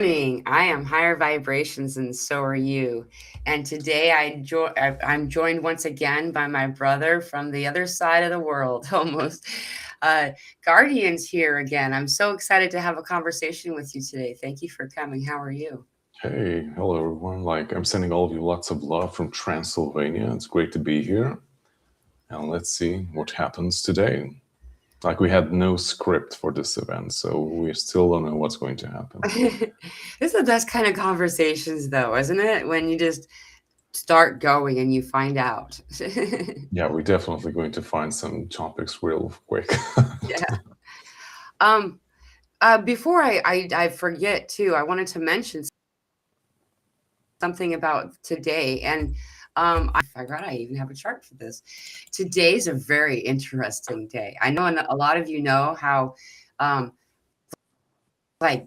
Morning. I am higher vibrations, and so are you. And today I'm joined once again by my brother from the other side of the world, almost. Uh, Guardian's here again. I'm so excited to have a conversation with you today. Thank you for coming. How are you? Hey, hello everyone. I'm sending all of you lots of love from Transylvania. It's great to be here. And let's see what happens today. We had no script for this event, so we still don't know what's going to happen. This is the best kind of conversations, though, isn't it? When you just start going and you find out. Yeah, we're definitely going to find some topics real quick. Yeah. Um, Before I forget too, I wanted to mention something about today. And I forgot I even have a chart for this. Today's a very interesting day. I know, and a lot of you know how, um, like,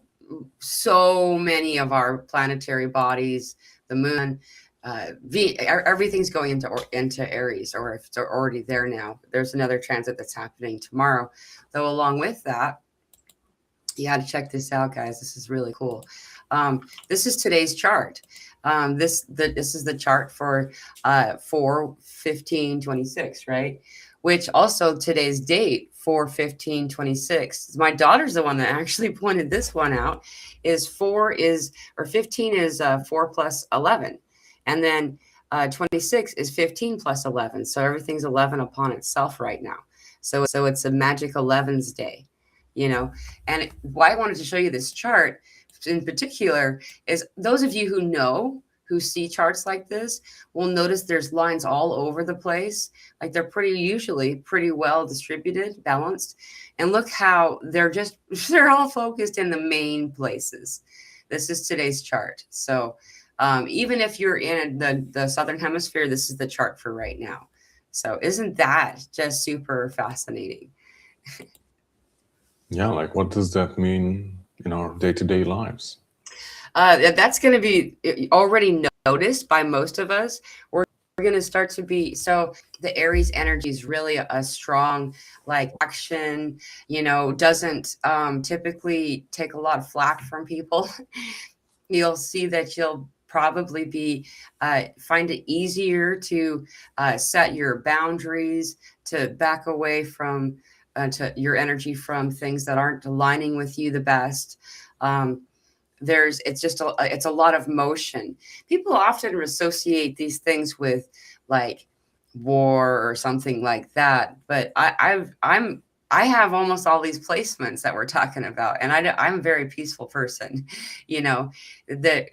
so many of our planetary bodies, the moon, everything's going into Aries, or if it's already there now. There's another transit that's happening tomorrow. Though along with that, you got to check this out, guys. This is really cool. This is today's chart. This is the chart for 4/15/26, right? Which also today's date 4/15/26. My daughter's the one that actually pointed this one out. Is 15 is 4 plus 11, and then 26 is 15 plus 11. So everything's 11 upon itself right now. So it's a magic 11's day, you know. And why I wanted to show you this chart in particular is those of you who see charts like this will notice there's lines all over the place. Like they're usually pretty well distributed, balanced. And look how they're all focused in the main places. This is today's chart. So even if you're in the Southern Hemisphere, this is the chart for right now. So isn't that just super fascinating? Yeah, what does that mean in our day-to-day lives? That's going to be already noticed by most of us. We're going to start to be so the Aries energy is really a strong action, doesn't typically take a lot of flack from people. You'll see that you'll probably be find it easier to set your boundaries, to back away from to your energy from things that aren't aligning with you the best. um, it's a lot of motion. People often associate these things with like war or something like that, but I have almost all these placements that we're talking about, and I'm a very peaceful person. you know that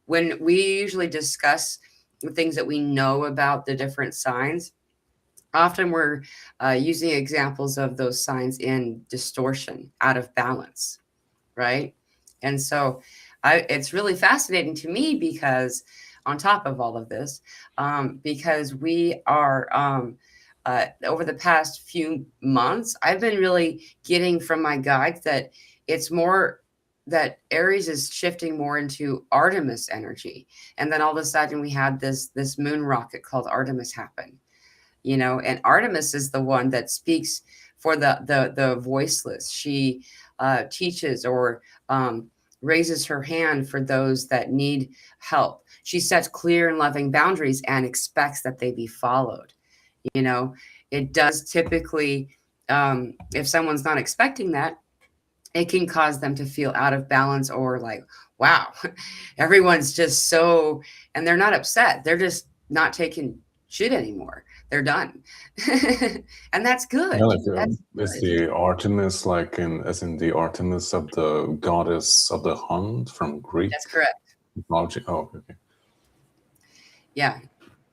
when we usually discuss the things that we know about the different signs, often we're using examples of those signs in distortion, out of balance, right? And so it's really fascinating to me because, on top of all of this, because we are, over the past few months, I've been really getting from my guides that it's more that Aries is shifting more into Artemis energy. And then all of a sudden we had this moon rocket called Artemis happen, and Artemis is the one that speaks for the voiceless. She teaches or raises her hand for those that need help. She sets clear and loving boundaries and expects that they be followed. You know, it does typically, if someone's not expecting that, it can cause them to feel out of balance or like, wow, everyone's just so, and they're not upset. They're just not taking shit anymore. They're done. And that's Yeah, good. That's is good. the Artemis as in the Artemis of the goddess of the hunt from Greek That's correct. mythology? Oh, okay. Yeah.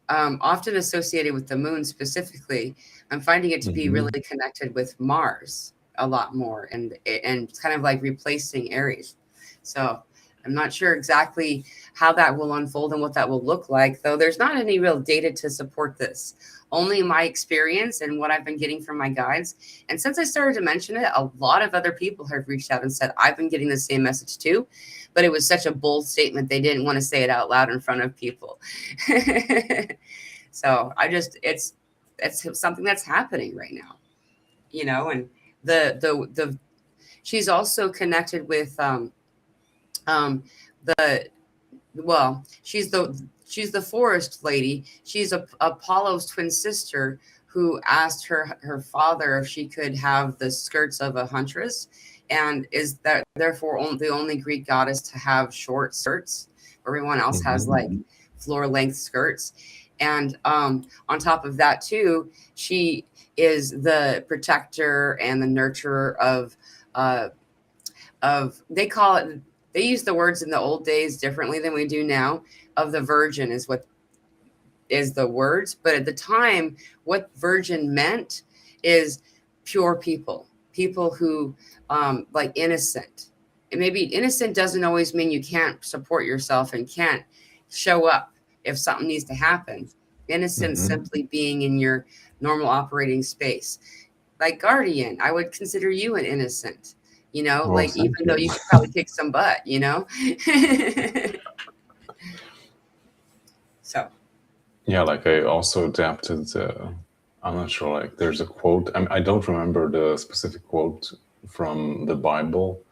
Often associated with the moon specifically. I'm finding it to be Hmm. really connected with Mars a lot more, and kind of like replacing Aries. So I'm not sure exactly how that will unfold and what that will look like, though there's not any real data to support this. Only my experience and what I've been getting from my guides. And since I started to mention it, a lot of other people have reached out and said, I've been getting the same message too. But it was such a bold statement, they didn't want to say it out loud in front of people. So it's something that's happening right now, and the she's also connected with The well, she's the forest lady. She's Apollo's twin sister who asked her father if she could have the skirts of a huntress, and is that therefore the only Greek goddess to have short skirts. Everyone else has like floor length skirts. And on top of that too, she is the protector and the nurturer of they call it, they use the words in the old days differently than we do now. Of the virgin is what is the words, but at the time, what virgin meant is pure people who like innocent. And maybe innocent doesn't always mean you can't support yourself and can't show up if something needs to happen. Innocent simply being in your normal operating space. Like guardian, I would consider you an innocent. Like even though you could probably kick some butt, So. Yeah, like I also adapted, I'm not sure, like there's a quote, I don't remember the specific quote from the Bible,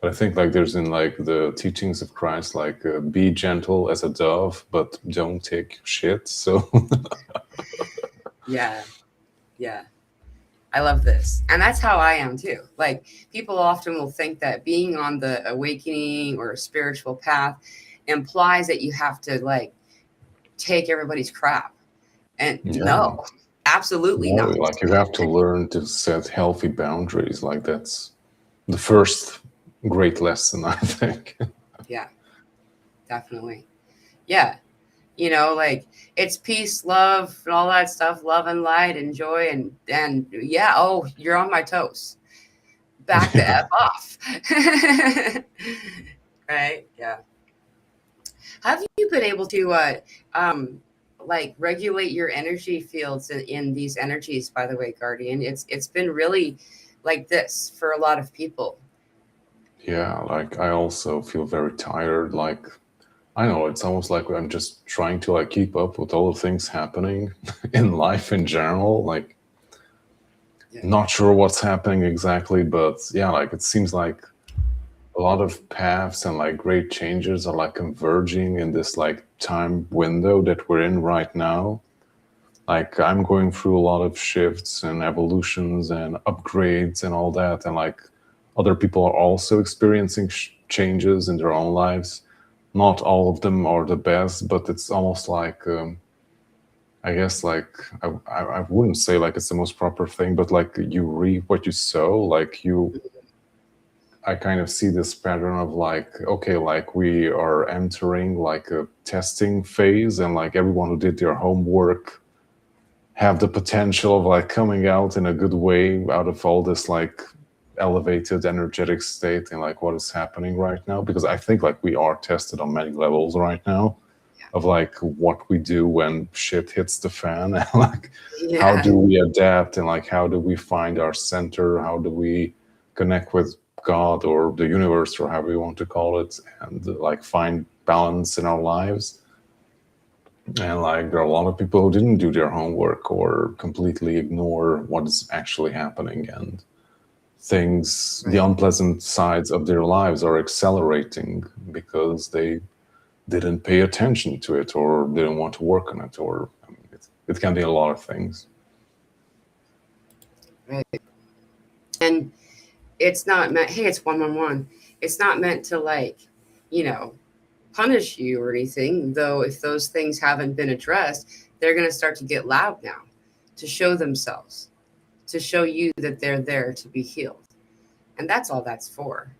but I think like there's in like the teachings of Christ, like be gentle as a dove, but don't take shit. So Yeah. I love this. And that's how I am too. Like people often will think that being on the awakening or spiritual path implies that you have to like take everybody's crap. And no, absolutely not. Like you have to learn to set healthy boundaries. Like that's the first great lesson, I think. Yeah, definitely. Yeah. Like it's peace, love, and all that stuff, love and light and joy and yeah, oh, you're on my toes. Back the F off. Right? Yeah. Have you been able to like regulate your energy fields in these energies, by the way, Guardian? It's been really like this for a lot of people. Yeah, like I also feel very tired. Like I know it's almost like I'm just trying to like keep up with all the things happening in life in general. Like not sure what's happening exactly, but yeah, like it seems like a lot of paths and like great changes are like converging in this like time window that we're in right now. Like I'm going through a lot of shifts and evolutions and upgrades and all that, and like other people are also experiencing changes in their own lives. Not all of them are the best, but it's almost like I guess like I wouldn't say like it's the most proper thing, but like you reap what you sow. Like I kind of see this pattern of like, okay, like we are entering like a testing phase, and like everyone who did their homework have the potential of like coming out in a good way out of all this like elevated energetic state and like what is happening right now. Because I think like we are tested on many levels right now of like what we do when shit hits the fan, and like how do we adapt, and like how do we find our center, how do we connect with God or the universe or however you want to call it, and like find balance in our lives. And like there are a lot of people who didn't do their homework or completely ignore what is actually happening, and things, the unpleasant sides of their lives are accelerating because they didn't pay attention to it or didn't want to work on it, or it can be a lot of things. Right. And it's not meant, hey, it's 111. It's not meant to like, punish you or anything, though if those things haven't been addressed, they're going to start to get loud now to show themselves, to show you that they're there to be healed. And that's all that's for.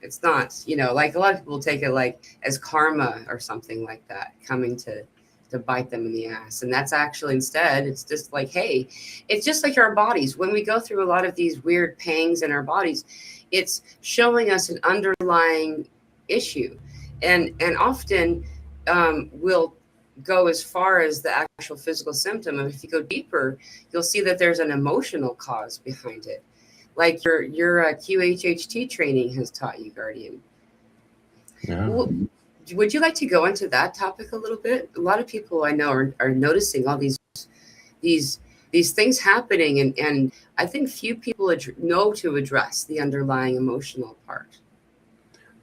It's not, like a lot of people take it like as karma or something like that coming to bite them in the ass. And that's actually instead, it's just like, hey, it's just like our bodies. When we go through a lot of these weird pangs in our bodies, it's showing us an underlying issue. And often we'll go as far as the actual physical symptom. And if you go deeper, you'll see that there's an emotional cause behind it. Like your QHHT training has taught you, Guardian. Yeah. Would you like to go into that topic a little bit? A lot of people I know are noticing all these things happening, and I think few people know to address the underlying emotional part.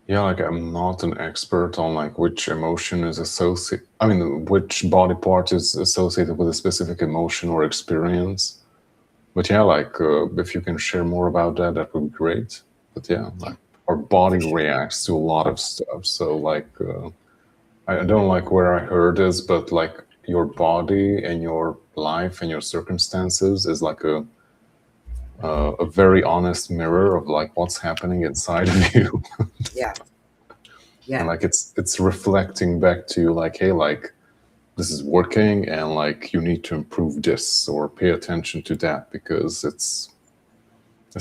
Yeah, like I'm not an expert on like which emotion is associated. I mean, which body part is associated with a specific emotion or experience. But yeah, like if you can share more about that, that would be great. But yeah, Yeah, like our body for sure. reacts to a lot of stuff. So like, I don't like where I heard this, but like your body and your life and your circumstances is like a very honest mirror of like what's happening inside of you. Yeah, And yeah, like it's reflecting back to you like, hey, like this is working and like you need to improve this or pay attention to that because it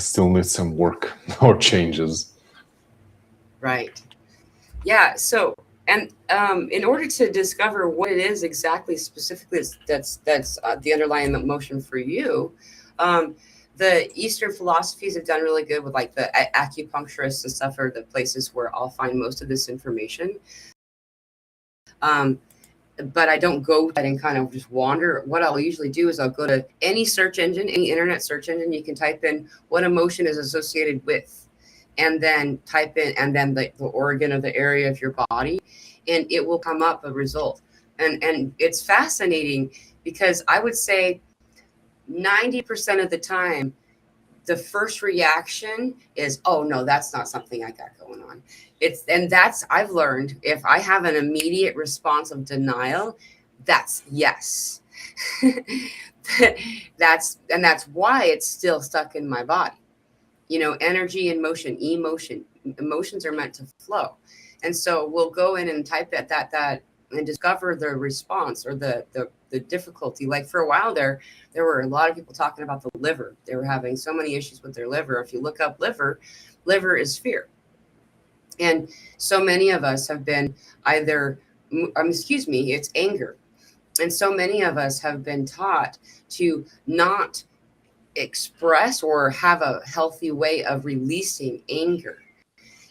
still needs some work or changes. right. Yeah. So, and in order to discover what it is exactly specifically that's the underlying emotion for you, um, the Eastern philosophies have done really good with like the acupuncturists and stuff are the places where I'll find most of this information. Um, but I don't go and kind of just wander. What I'll usually do is I'll go to any search engine, any internet search engine. You can type in what emotion is associated with, and then type in, and then the organ of the area of your body, and it will come up a result. And it's fascinating because I would say 90% of the time, the first reaction is, oh no, that's not something I got going on. And that's, I've learned, if I have an immediate response of denial, that's yes. That's why it's still stuck in my body. Energy and motion, emotions are meant to flow. And so we'll go in and type that and discover the response or the difficulty. Like for a while there were a lot of people talking about the liver. They were having so many issues with their liver. If you look up liver is fear. And so many of us have been either, excuse me, it's anger. And so many of us have been taught to not express or have a healthy way of releasing anger.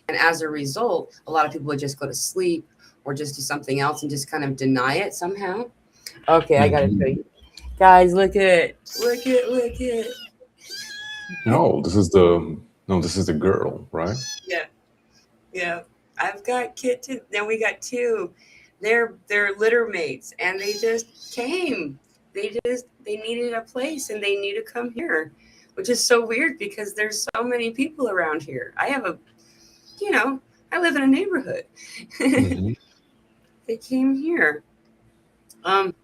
And as a result, a lot of people would just go to sleep or just do something else and just kind of deny it somehow. Okay, I gotta show Mhm. you. Guys, look at look at. No, this is the no, this is the girl, right? Yeah, yeah. I've got kitten. Then we got two. They're litter mates, and they just came. They needed a place, and they need to come here, which is so weird because there's so many people around here. You know, I live in a neighborhood. Hmm. They came here, um,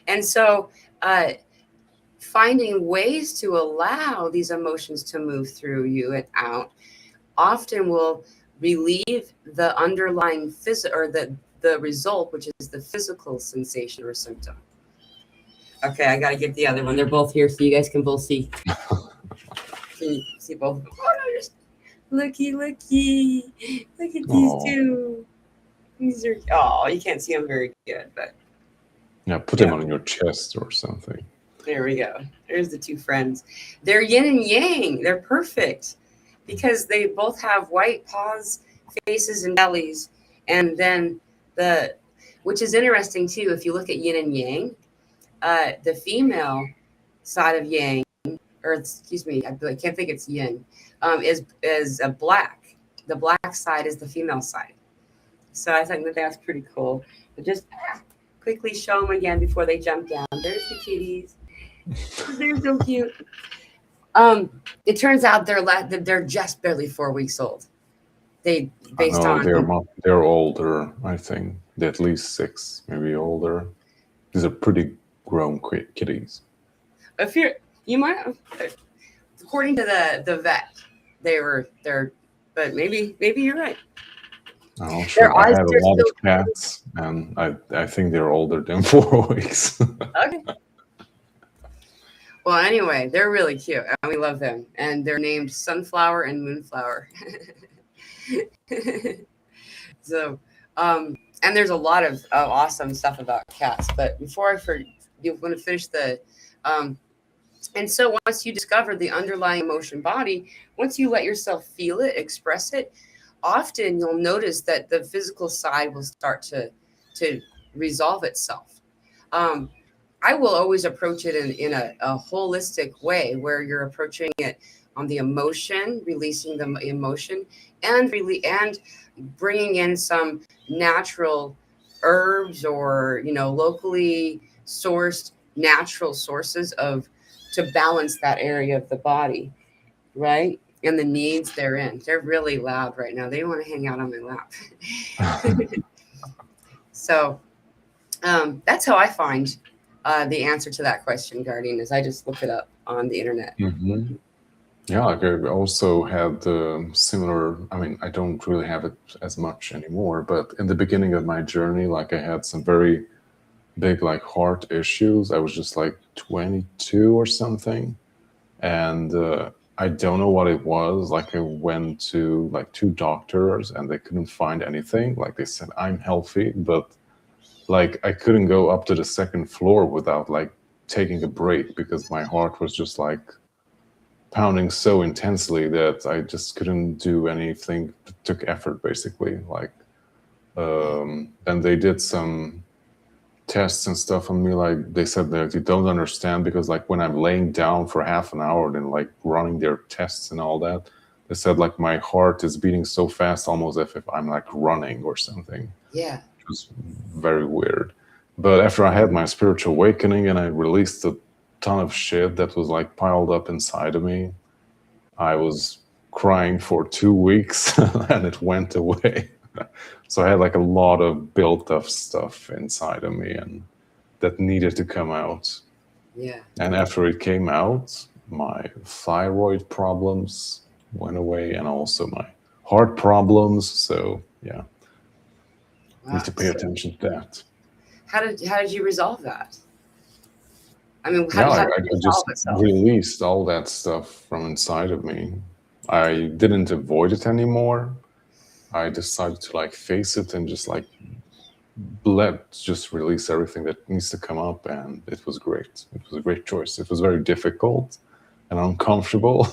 and so uh, finding ways to allow these emotions to move through you and out often will relieve the underlying or the result, which is the physical sensation or symptom. Okay, I gotta get the other one. They're both here, so you guys can both see. Can you see both of them? Oh no, just looky. Look at these Oh, two. These are, oh, you can't see them very good, but yeah, put them yeah, on your chest or something. there we go. There's the two friends. They're yin and yang. They're perfect because they both have white paws, faces, and bellies. And then which is interesting too, if you look at yin and yang, the female side of yang, or excuse me, I can't think it's yin, is a black. The black side is the female side. So I think that that's pretty cool. But just quickly show them again before they jump down. There's the kitties. They're so cute. It turns out they're just barely 4 weeks old. They based No, on, they're older. I think they're at least 6, maybe older. These are pretty grown kitties. if you might, according to the vet, they're, but maybe you're right. I'm not Their sure. I eyes have a are lot of still cats, and I think they're older than 4 weeks. okay. Well, anyway, they're really cute, and we love them. And they're named Sunflower and Moonflower. So, and there's a lot of awesome stuff about cats. But before you want to finish um, and so once you discover the underlying emotion body, once you let yourself feel it, express it, often you'll notice that the physical side will start to resolve itself. Um, I will always approach it in a holistic way where you're approaching it on the emotion, releasing the emotion, and really and bringing in some natural herbs or locally sourced natural sources of to balance that area of the body, right? And the needs therein. They're really loud right now. They want to hang out on my lap. So that's how I find the answer to that question, Guardian, is I just look it up on the internet. Mm-hmm. Yeah, like I also had similar. I mean, I don't really have it as much anymore, but in the beginning of my journey, like I had some very big like heart issues. I was just like 22 or something, and I don't know what it was. Like I went to like two doctors, and they couldn't find anything. Like they said I'm healthy, but like I couldn't go up to the second floor without like taking a break because my heart was just like pounding so intensely that I just couldn't do anything. It took effort basically. Like then they did some tests and stuff on me. Like they said that you don't understand because like when I'm laying down for half an hour and like running their tests and all that, they said like my heart is beating so fast almost as if I'm like running or something. Yeah. It was very weird. But after I had my spiritual awakening and I released a ton of shit that was like piled up inside of me, I was crying for 2 weeks and it went away. So I had like a lot of built up stuff inside of me and that needed to come out. Yeah. And after it came out, my thyroid problems went away and also my heart problems. So yeah, Wow. need to pay attention to that. How did you resolve that? I mean, Yeah, how I did it just resolve itself? released all that stuff from inside of me. I didn't avoid it anymore. I decided to like face it and just like just release everything that needs to come up, and it was great. It was a great choice. It was very difficult and uncomfortable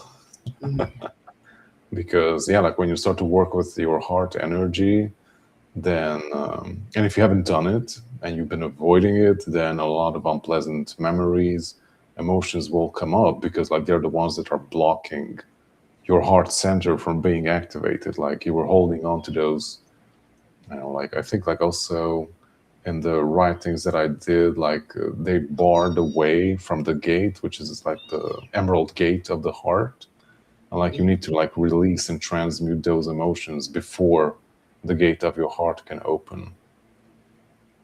because yeah, like when you start to work with your heart energy, then and if you haven't done it and you've been avoiding it, then a lot of unpleasant memories, emotions will come up because like they're the ones that are blocking your heart center from being activated. Like you were holding on to those, like I think like also in the writings that I did, like they barred the way from the gate, which is like the emerald gate of the heart. And like you need to like release and transmute those emotions before the gate of your heart can open.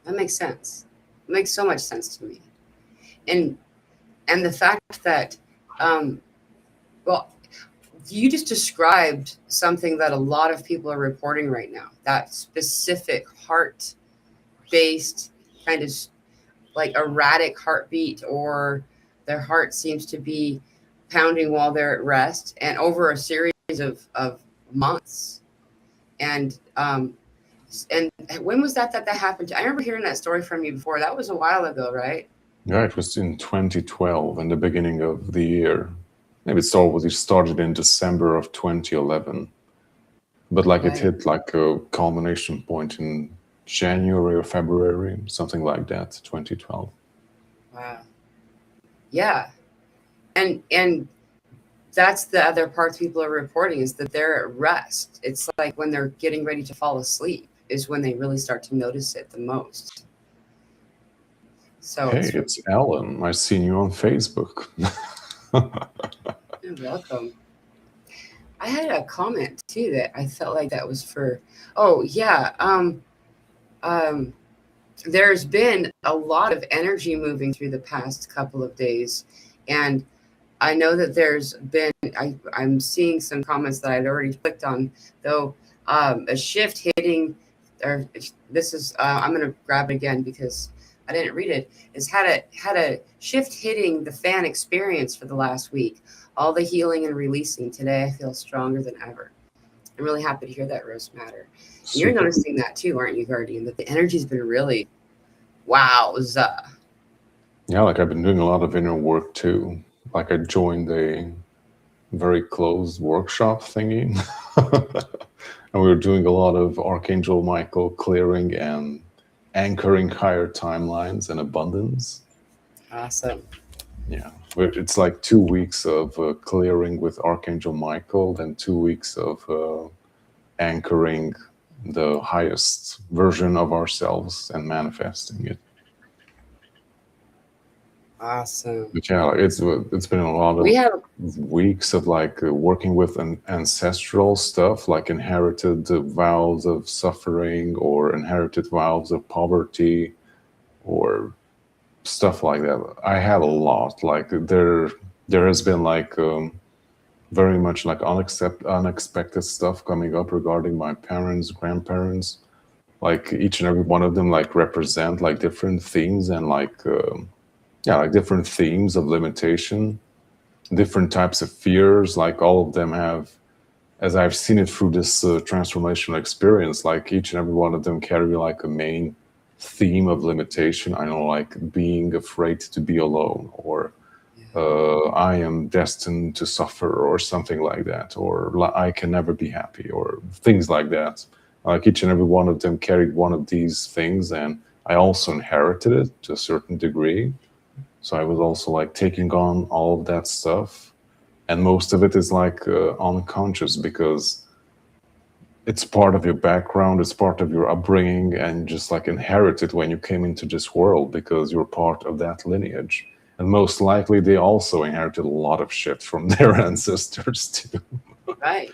That makes sense. It makes so much sense to me. And the fact that well, you just described something that a lot of people are reporting right now, that specific heart based kind of like erratic heartbeat, or their heart seems to be pounding while they're at rest and over a series of months. And when was that happened? I remember hearing that story from you before. That was a while ago, right? Yeah, it was in 2012, in the beginning of the year. Maybe it started in December of 2011. But like Right. it hit like a culmination point in January or February, something like that, 2012. Wow. Yeah. And that's the other part people are reporting, is that they're at rest. It's like when they're getting ready to fall asleep is when they really start to notice it the most. So Hey, it's Alan. I seen you on Facebook. you're welcome. I had a comment too that I felt like that was for. Oh yeah. There's been a lot of energy moving through the past couple of days, and I know that there's been. I'm seeing some comments that I'd already clicked on, though. A shift hitting, or this is. I'm going to grab it again because I didn't read it. Is had a shift hitting the fan experience for the last week. All the healing and releasing. Today I feel stronger than ever. I'm really happy to hear that, Rose Matter. You're noticing that too, aren't you, Guardian? That the energy's been really wowza. Yeah, like I've been doing a lot of inner work too. Like I joined a very closed workshop thingy. And we were doing a lot of Archangel Michael clearing and anchoring higher timelines and abundance. Awesome. Yeah, it's like 2 weeks of clearing with Archangel Michael, then 2 weeks of anchoring the highest version of ourselves and manifesting it. Awesome. But yeah, like it's been a lot We of have weeks of like working with an ancestral stuff, like inherited vows of suffering or inherited vows of poverty or stuff like that. I had a lot. Like there has been like very much like unexpected stuff coming up regarding my parents, grandparents. Like each and every one of them like represent like different themes and like yeah, like different themes of limitation, different types of fears. Like all of them have, as I've seen it through this transformational experience, like each and every one of them carry like a main theme of limitation. I know, like being afraid to be alone, or I am destined to suffer, or something like that, or I can never be happy, or things like that. Like each and every one of them carried one of these things, and I also inherited it to a certain degree. So I was also like taking on all of that stuff, and most of it is like unconscious because it's part of your background, it's part of your upbringing, and just like inherited when you came into this world because you're part of that lineage. And most likely they also inherited a lot of shit from their ancestors too. right.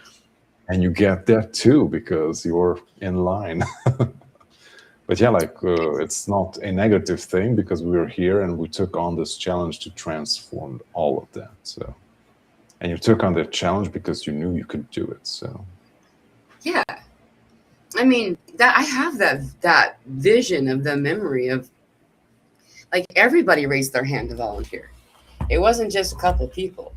And you get that too because you're in line. But yeah, like it's not a negative thing because we were here and we took on this challenge to transform all of that. So, and you took on that challenge because you knew you could do it. So, Yeah. I mean, that I have that vision of the memory of like everybody raised their hand to volunteer. It wasn't just a couple people,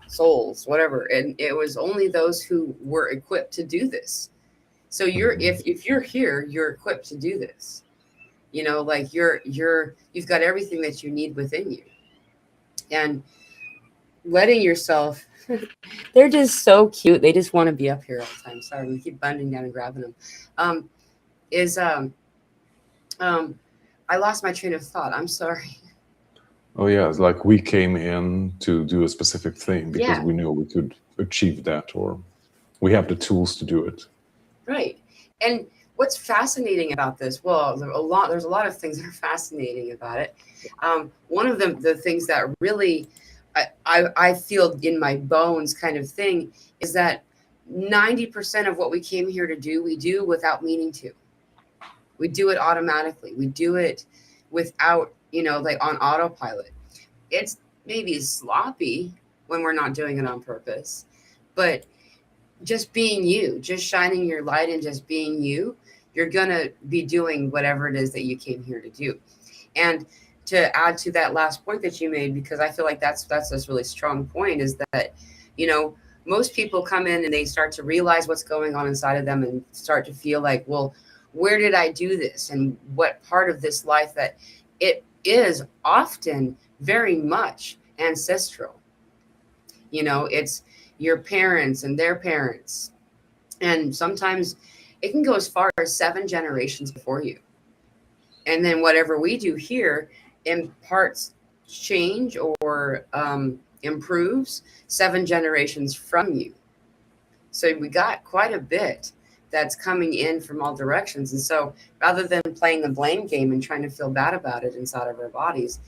souls, whatever, and it was only those who were equipped to do this. So if you're here, you're equipped to do this. You know, like you've got everything that you need within you, and letting yourself. They're just so cute. They just want to be up here all the time. Sorry, we keep bending down and grabbing them. Um, is I lost my train of thought. I'm sorry. oh yeah, it's like we came in to do a specific thing because Yeah, we knew we could achieve that, or we have the tools to do it. right. And what's fascinating about this? Well, there's a lot of things that are fascinating about it. One of them, the things that really I feel in my bones kind of thing is that 90% of what we came here to do, we do without meaning to. We do it automatically. We do it without, like on autopilot. It's maybe sloppy when we're not doing it on purpose, but just being you, just shining your light and just being you, you're going to be doing whatever it is that you came here to do. And to add to that last point that you made, because I feel like that's this really strong point, is that, most people come in and they start to realize what's going on inside of them and start to feel like, well, where did I do this? And what part of this life that it is often very much ancestral. It's your parents and their parents. And sometimes it can go as far as 7 generations before you. And then whatever we do here imparts change or improves 7 generations from you. So we got quite a bit that's coming in from all directions. And so rather than playing the blame game and trying to feel bad about it inside of our bodies,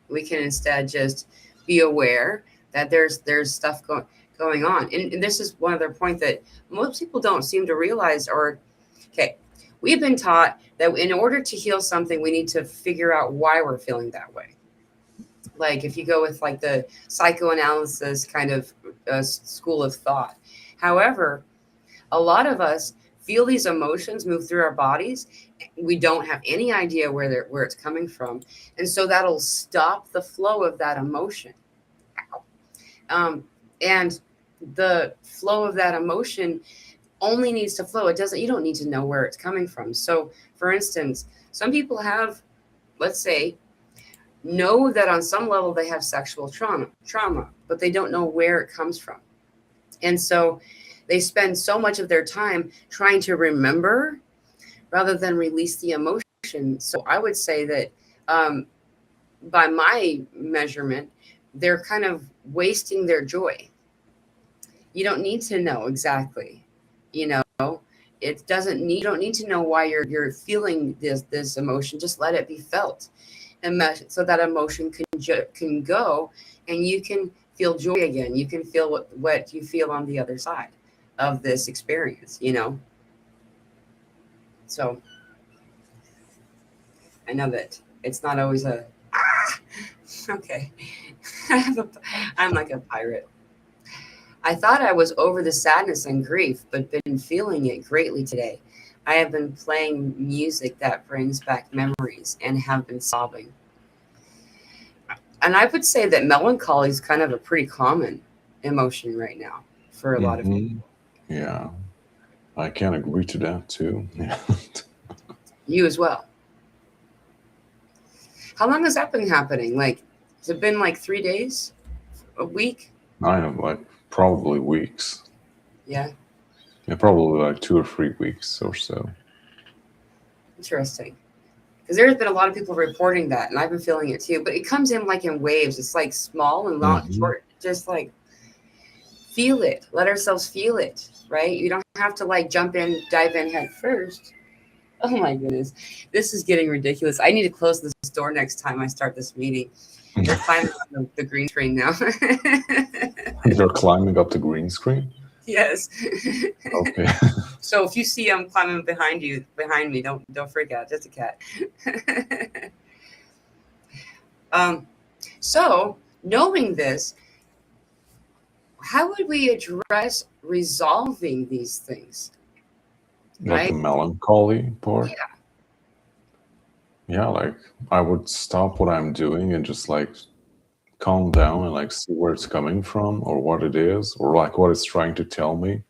we can instead just be aware that there's stuff going on. And this is one other point that most people don't seem to realize. Okay, we've been taught that in order to heal something, we need to figure out why we're feeling that way. Like if you go with like the psychoanalysis kind of school of thought. However, a lot of us feel these emotions move through our bodies. We don't have any idea where it's coming from. And so that'll stop the flow of that emotion. And the flow of that emotion only needs to flow. You don't need to know where it's coming from. So for instance, some people have, let's say, know that on some level they have sexual trauma, but they don't know where it comes from. And so they spend so much of their time trying to remember rather than release the emotion. So I would say that by my measurement, they're kind of wasting their joy. You don't need to know exactly, you know, it doesn't need, you don't need to know why you're feeling this emotion. Just let it be felt, and so that emotion can go, and you can feel joy again. You can feel what you feel on the other side of this experience, you know. So I know that it's not always a okay. I'm like a pirate. I thought I was over the sadness and grief, but been feeling it greatly today. I have been playing music that brings back memories and have been sobbing. And I would say that melancholy is kind of a pretty common emotion right now for a lot of people. Yeah, I can agree to that too. Yeah. You as well. How long has that been happening? Like, has it been like 3 days, a week? I know, like probably weeks. Yeah, Yeah, probably like 2 or 3 weeks or so. interesting. Because there's been a lot of people reporting that, and I've been feeling it too. But it comes in like in waves. It's like small and not short. Just like feel it. Let ourselves feel it, right? You don't have to like jump in, dive in head first. Oh my goodness. This is getting ridiculous. I need to close this door next time I start this meeting. They're climbing on the green screen now. They're climbing up the green screen? Yes. Okay. So if you see them climbing behind me, don't freak out. Just a cat. So knowing this, how would we address resolving these things? Like the Right? melancholy part? Yeah. Yeah, like I would stop what I'm doing and just like calm down and like see where it's coming from or what it is or like what it's trying to tell me.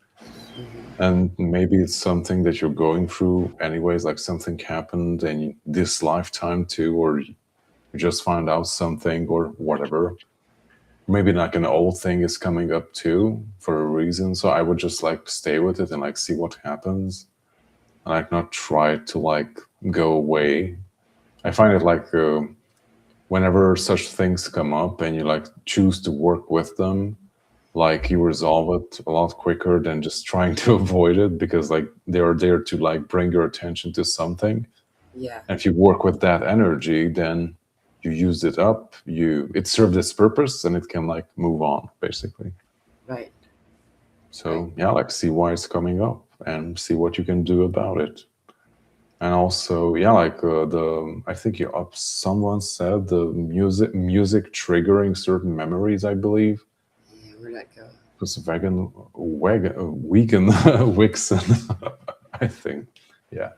And maybe it's something that you're going through anyways, like something happened in this lifetime too, or you just found out something or whatever. Maybe like an old thing is coming up too for a reason. So I would just like stay with it and like see what happens and like not try to like go away. I find it like whenever such things come up and you like choose to work with them, like you resolve it a lot quicker than just trying to avoid it, because like they're there to like bring your attention to something. Yeah. And if you work with that energy, then you use it up, it served its purpose and it can like move on basically. Right. So yeah, like see why it's coming up and see what you can do about it. And also, yeah, like I think someone said the music triggering certain memories, I believe. Yeah, where'd that go? It was Wigan, Wixon, I think. Yeah.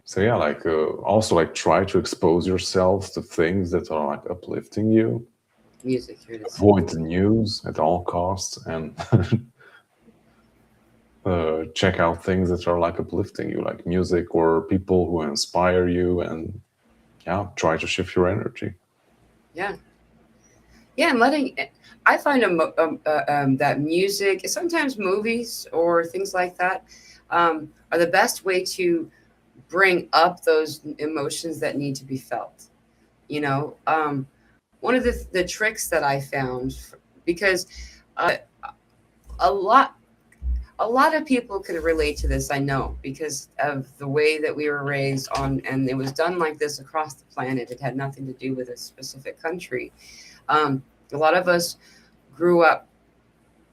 So yeah, like also like try to expose yourself to things that are like uplifting you. Music, here it is. Avoid the news at all costs and check out things that are like uplifting you, like music or people who inspire you, and yeah, try to shift your energy. Yeah. Yeah, and I find that music, sometimes movies or things like that, are the best way to bring up those emotions that need to be felt. You know, one of the tricks that I found, because uh, a lot a lot of people could relate to this, I know, because of the way that we were raised on, and it was done like this across the planet. It had nothing to do with a specific country. A lot of us grew up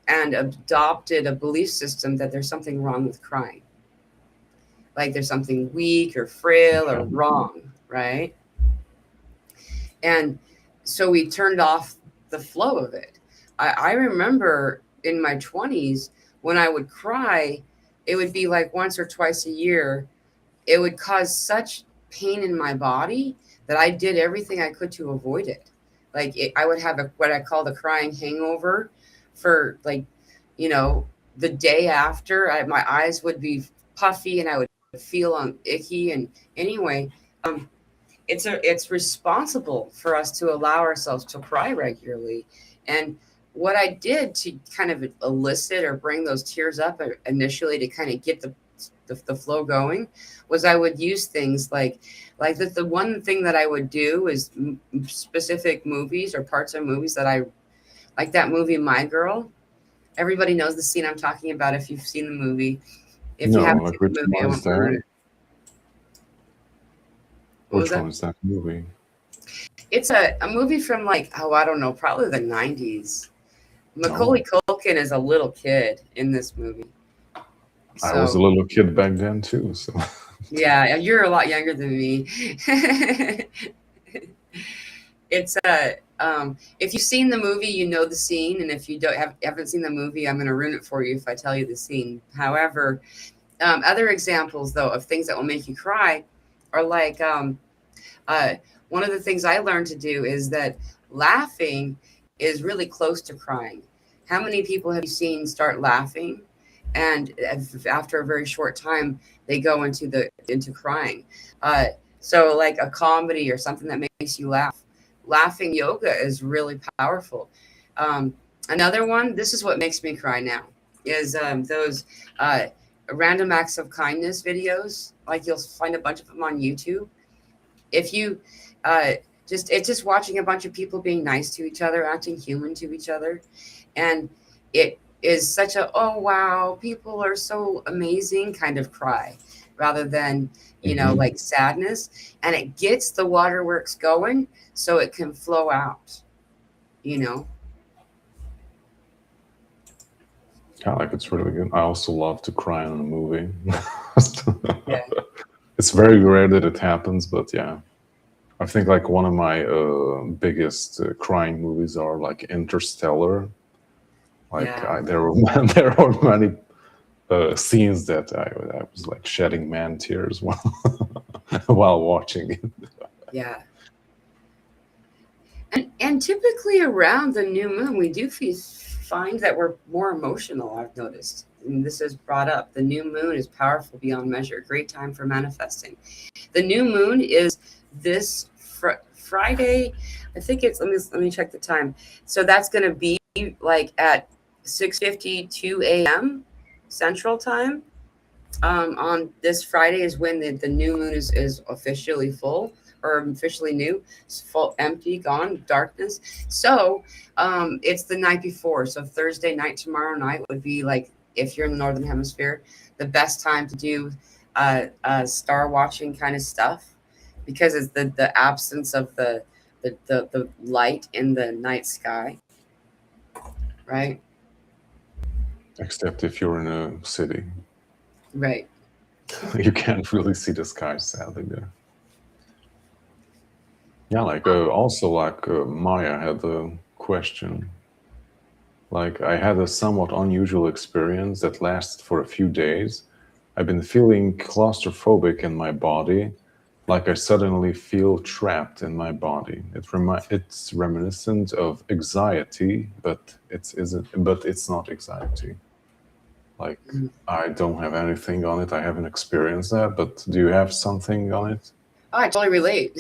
and adopted a belief system that there's something wrong with crying, like there's something weak or frail or wrong, right? And so we turned off the flow of it. I remember in my 20s when I would cry, it would be like once or twice a year. It would cause such pain in my body that I did everything I could to avoid it. I would have what I call the crying hangover for the day after. My eyes would be puffy and I would feel icky. And anyway, it's responsible for us to allow ourselves to cry regularly. And what I did to kind of elicit or bring those tears up initially to kind of get the flow going, was I would use things like the one thing that I would do is specific movies or parts of movies that I like. That movie My Girl, everybody knows the scene I'm talking about if you've seen the movie. If you No, haven't like seen which the movie, I one is won't ruin that? it. What was Which that? one is that movie? It's a movie from like, oh, I don't know, probably the 90s. Oh, Macaulay Culkin is a little kid in this movie. I was a So little kid back then too. So yeah, you're a lot younger than me. It's a if you've seen the movie, you know the scene, and if you haven't seen the movie, I'm going to ruin it for you if I tell you the scene. However, other examples though of things that will make you cry are like uh, one of the things I learned to do is that laughing is really close to crying. How many people have you seen start laughing, and after a very short time they go into crying? So like a comedy or something that makes you laugh. Laughing yoga is really powerful. Another one, this is what makes me cry now, is those uh, random acts of kindness videos. Like you'll find a bunch of them on YouTube. If you uh, it's just watching a bunch of people being nice to each other, acting human to each other, and it is such a, oh wow, people are so amazing kind of cry, rather than Mhm. like sadness, and it gets the waterworks going so it can flow out you know Yeah, like it's really good. I also love to cry on a movie. yeah, It's very rare that it happens, but yeah. I think like one of my biggest crying movies are like Interstellar. Like yeah, there were there are many scenes that I was like shedding man tears while while watching it. yeah. And typically around the new moon, we do find that we're more emotional, I've noticed. And this is brought up. The new moon is powerful beyond measure. Great time for manifesting. The new moon is this Friday. I think it's, let me check the time. So that's going to be like at 6:52 a.m. Central Time. On this Friday is when the new moon is officially full or officially new. It's full, empty, gone, darkness. So it's the night before. So Thursday night, tomorrow night would be like, if you're in the Northern Hemisphere, the best time to do star watching kind of stuff, because it's the absence of the light in the night sky, right? Except if you're in a city, Right. you can't really see the sky sadly there. Yeah, like also like Maya had a question. Like I had a somewhat unusual experience that lasted for a few days. I've been feeling claustrophobic in my body, like I suddenly feel trapped in my body. It's reminiscent of anxiety, but it's not anxiety. Like Mhm. I don't have anything on it. I haven't experienced that, but do you have something on it? Oh, I totally relate.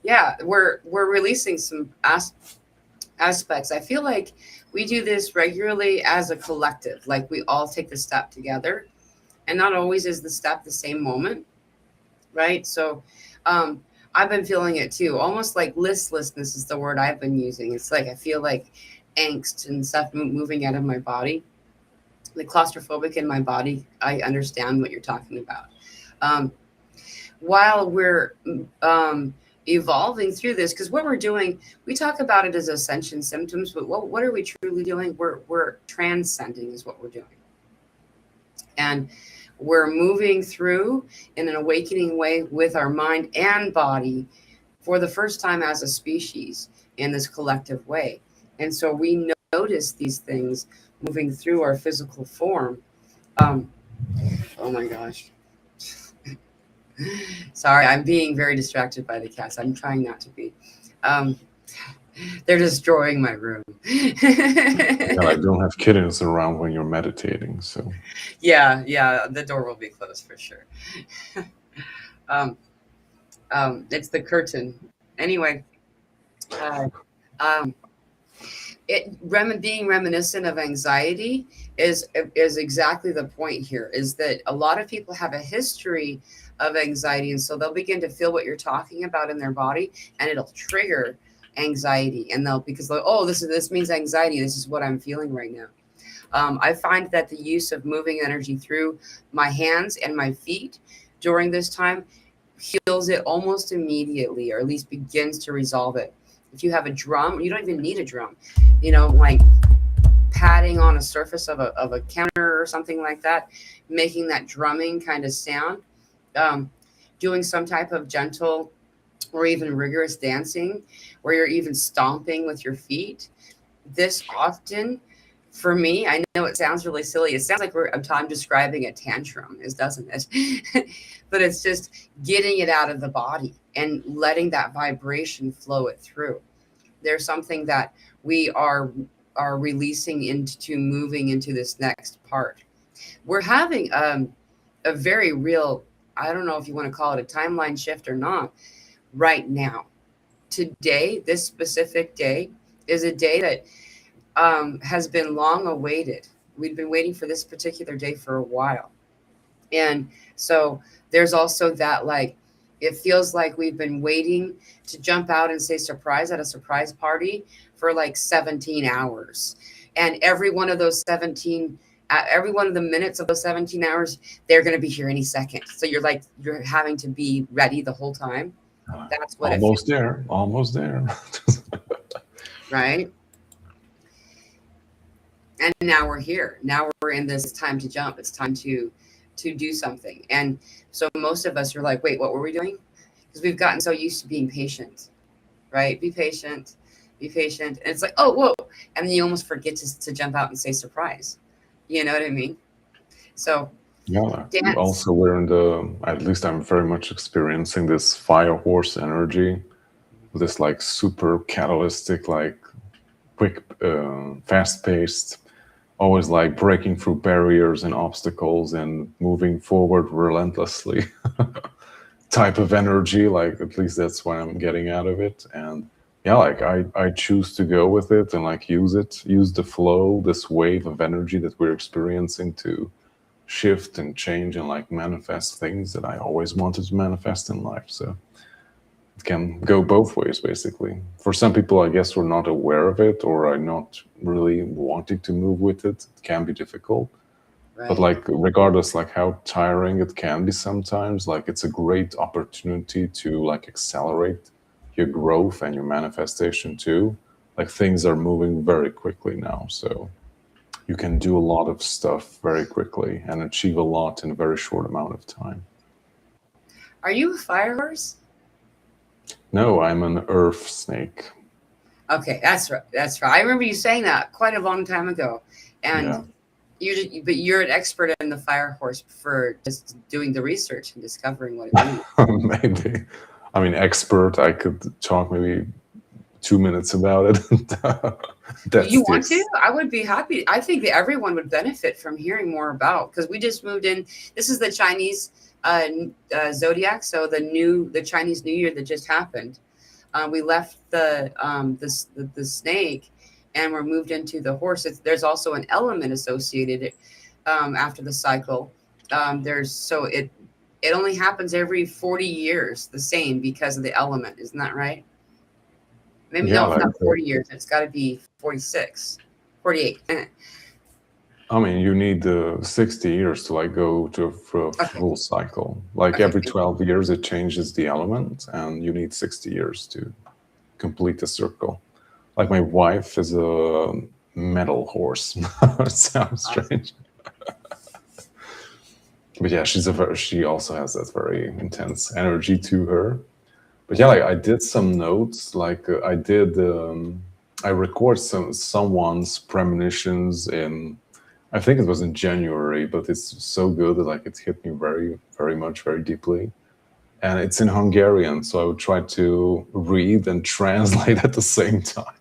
Yeah, we're releasing some aspects. I feel like we do this regularly as a collective. Like we all take the step together, and not always is the step the same moment, right? So, um, I've been feeling it too. Almost like listlessness is the word I've been using. It's like I feel like angst and stuff moving out of my body, like claustrophobic in my body. I understand what you're talking about. Um, while we're evolving through this, because what we're doing, we talk about it as ascension symptoms, but what are we truly doing? We're transcending is what we're doing, and we're moving through in an awakening way with our mind and body for the first time as a species in this collective way. And so we notice these things moving through our physical form. um, oh my gosh. Sorry, I'm being very distracted by the cats. I'm trying not to be. Um, they're destroying my room. Yeah, I don't have kittens around when you're meditating, so Yeah, the door will be closed for sure. um, it's the curtain. Anyway, uh, um, Being reminiscent of anxiety is exactly the point here, is that a lot of people have a history of anxiety, and so they'll begin to feel what you're talking about in their body, and it'll trigger anxiety, and oh, this means anxiety, this is what I'm feeling right now. I find that the use of moving energy through my hands and my feet during this time heals it almost immediately, or at least begins to resolve it. If you have a drum, you don't even need a drum, like patting on a surface of a counter or something like that, making that drumming kind of sound, doing some type of gentle or even rigorous dancing, where you're even stomping with your feet. This often, for me, I know it sounds really silly. It sounds like I'm describing a tantrum, doesn't it? But it's just getting it out of the body and letting that vibration flow it through. There's something that we are releasing into moving into this next part. We're having a very real, I don't know if you want to call it a timeline shift or not, right now. Today, this specific day, is a day that has been long awaited. We've been waiting for this particular day for a while. And so there's also that, like, it feels like we've been waiting to jump out and say surprise at a surprise party for like 17 hours. And every one of those 17, every one of the minutes of those 17 hours, they're going to be here any second. So you're having to be ready the whole time. That's what almost there. Right. And now we're here. Now we're in this time to jump. It's time to do something. And so most of us are like, wait, what were we doing? Because we've gotten so used to being patient, right? Be patient. And it's like, oh, whoa. And then you almost forget to jump out and say surprise. You know what I mean? So yeah. Also, at least I'm very much experiencing this fire horse energy, this like super catalytic, like quick, fast-paced, always like breaking through barriers and obstacles and moving forward relentlessly type of energy. Like, at least that's what I'm getting out of it. And yeah, like I choose to go with it and like use the flow, this wave of energy that we're experiencing to shift and change and like manifest things that I always wanted to manifest in life. So it can go both ways, basically. For some people, I guess, we're not aware of it or are not really wanting to move with it. It can be difficult. Right. But like, regardless, like how tiring it can be sometimes, like it's a great opportunity to like accelerate your growth and your manifestation too. Like, things are moving very quickly now. So you can do a lot of stuff very quickly and achieve a lot in a very short amount of time. Are you a fire horse? No, I'm an earth snake. Okay, that's right. I remember you saying that quite a long time ago. And you're an expert in the fire horse for just doing the research and discovering what it means. Maybe. I mean, expert, I could talk maybe 2 minutes about it. You want to? I would be happy. I think that everyone would benefit from hearing more about, because we just moved in. This is the Chinese zodiac, so the Chinese New Year that just happened. We left the snake, and we're moved into the horse. There's also an element associated after the cycle. It only happens every 40 years, the same, because of the element. Isn't that right? Maybe no, it's not 40 years. It's got to be 46, 48. I mean, you need 60 years to like go to a full cycle. Like every 12 years, it changes the element, and you need 60 years to complete the circle. Like, my wife is a metal horse. It sounds strange. But yeah, she also has that very intense energy to her. But yeah, like, I did some notes. Like I record someone's premonitions in, I think it was in January, but it's so good that like it hit me very, very much, very deeply. And it's in Hungarian, so I would try to read and translate at the same time.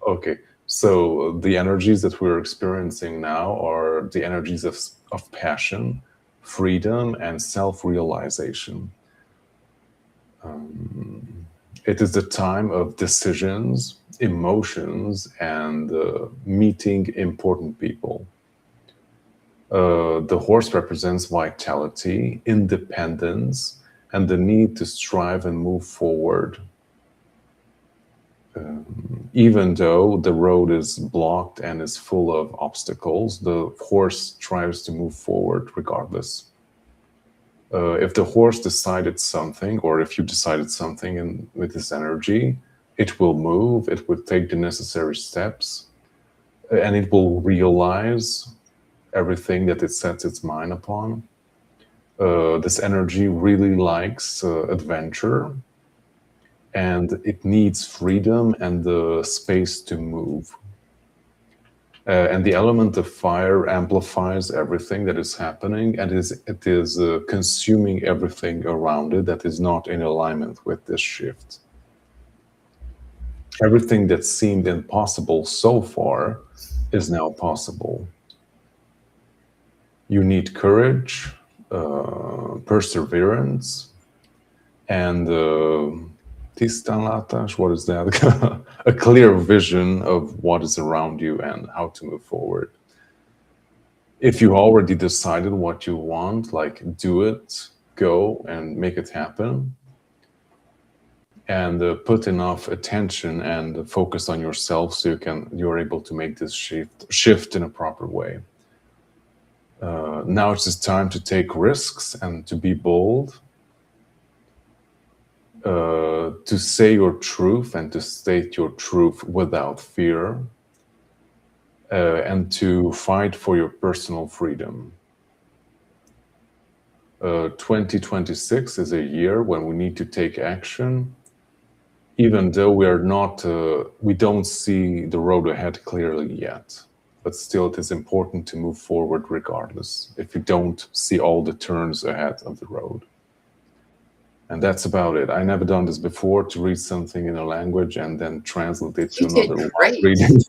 Okay, so the energies that we're experiencing now are the energies of passion, freedom, and self-realization. It is the time of decisions, emotions and meeting important people. The horse represents vitality, independence, and the need to strive and move forward. Even though the road is blocked and is full of obstacles, the horse strives to move forward regardless. If the horse decided something, or if you decided something with this energy, it will move, it will take the necessary steps, and it will realize everything that it sets its mind upon. This energy really likes adventure, and it needs freedom and the space to move. And the element of fire amplifies everything that is happening, and it is consuming everything around it that is not in alignment with this shift. Everything that seemed impossible so far is now possible. You need courage, perseverance, and tisztánlátás, what is that? A clear vision of what is around you and how to move forward. If you already decided what you want, like do it, go and make it happen. And put enough attention and focus on yourself so you're able to make this shift in a proper way. Now it's just time to take risks and to be bold, to say your truth and to state your truth without fear, and to fight for your personal freedom. 2026 is a year when we need to take action, even though we don't see the road ahead clearly yet. But still, it is important to move forward regardless, if you don't see all the turns ahead of the road. And that's about it. I never done this before, to read something in a language and then translate it to another reading.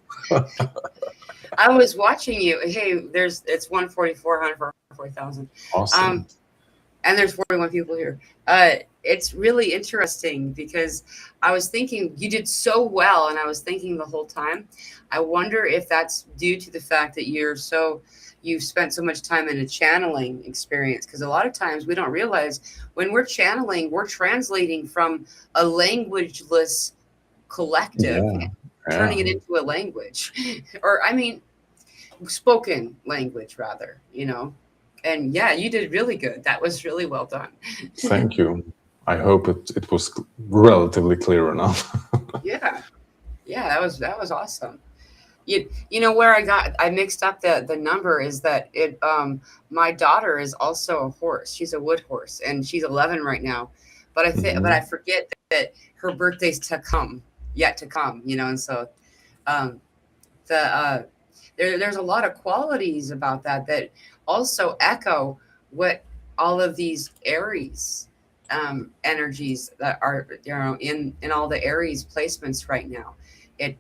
I was watching you. Hey, it's 144,000. Awesome. And there's 41 people here. It's really interesting because I was thinking you did so well, and I was thinking the whole time, I wonder if that's due to the fact that you've spent so much time in a channeling experience. Because a lot of times we don't realize when we're channeling, we're translating from a languageless collective, turning it into a language, or I mean, spoken language rather, And yeah, you did really good. That was really well done. Thank you. I hope it was relatively clear enough. Yeah, that was awesome. Where I mixed up the number is that my daughter is also a horse. She's a wood horse, and she's 11 right now. But I forget that her birthday's yet to come. And so there's a lot of qualities about that also echo what all of these Aries energies that are in all the Aries placements right now. It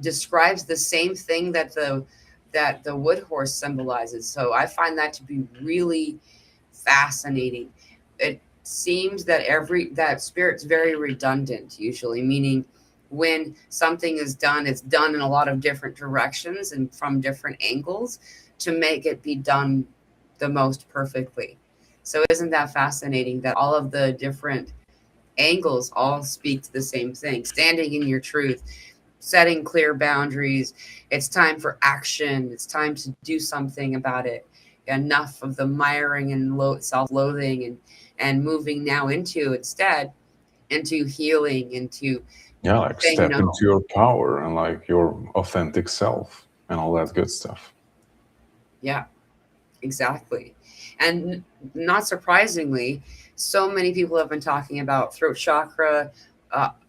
describes the same thing that the wood horse symbolizes. So I find that to be really fascinating. It seems that that spirit's very redundant usually, meaning when something is done, it's done in a lot of different directions and from different angles to make it be done the most perfectly. So isn't that fascinating that all of the different angles all speak to the same thing? Standing in your truth, setting clear boundaries. It's time for action. It's time to do something about it. Enough of the miring and self-loathing and moving now into healing, into step into your power and like your authentic self and all that good stuff. Yeah, exactly. And not surprisingly, so many people have been talking about throat chakra,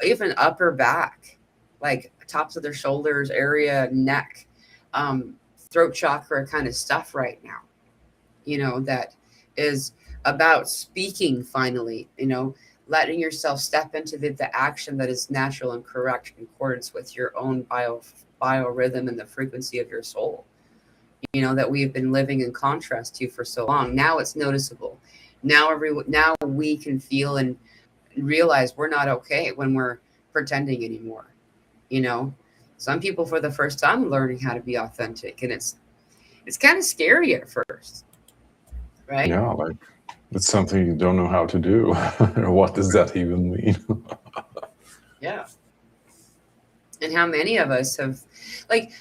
even upper back, like tops of their shoulders area, neck, throat chakra kind of stuff right now. That is about speaking finally, letting yourself step into the action that is natural and correct in accordance with your own biorhythm and the frequency of your soul. That we've been living in contrast to for so long. Now it's noticeable. Now we can feel and realize we're not okay when we're pretending anymore. You know, some people for the first time learning how to be authentic, and it's kind of scary at first, right? Yeah, like it's something you don't know how to do. What does that even mean? Yeah. And how many of us have, like,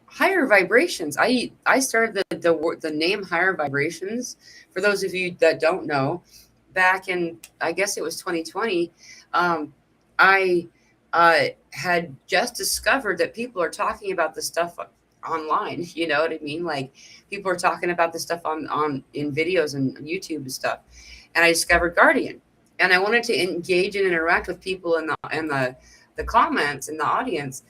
higher vibrations? I started the name higher vibrations, for those of you that don't know, back in, I guess it was 2020. I had just discovered that people are talking about this stuff online. You know what I mean? Like, people are talking about this stuff on in videos and YouTube and stuff. And I discovered Guardian, and I wanted to engage and interact with people in the comments in the audience,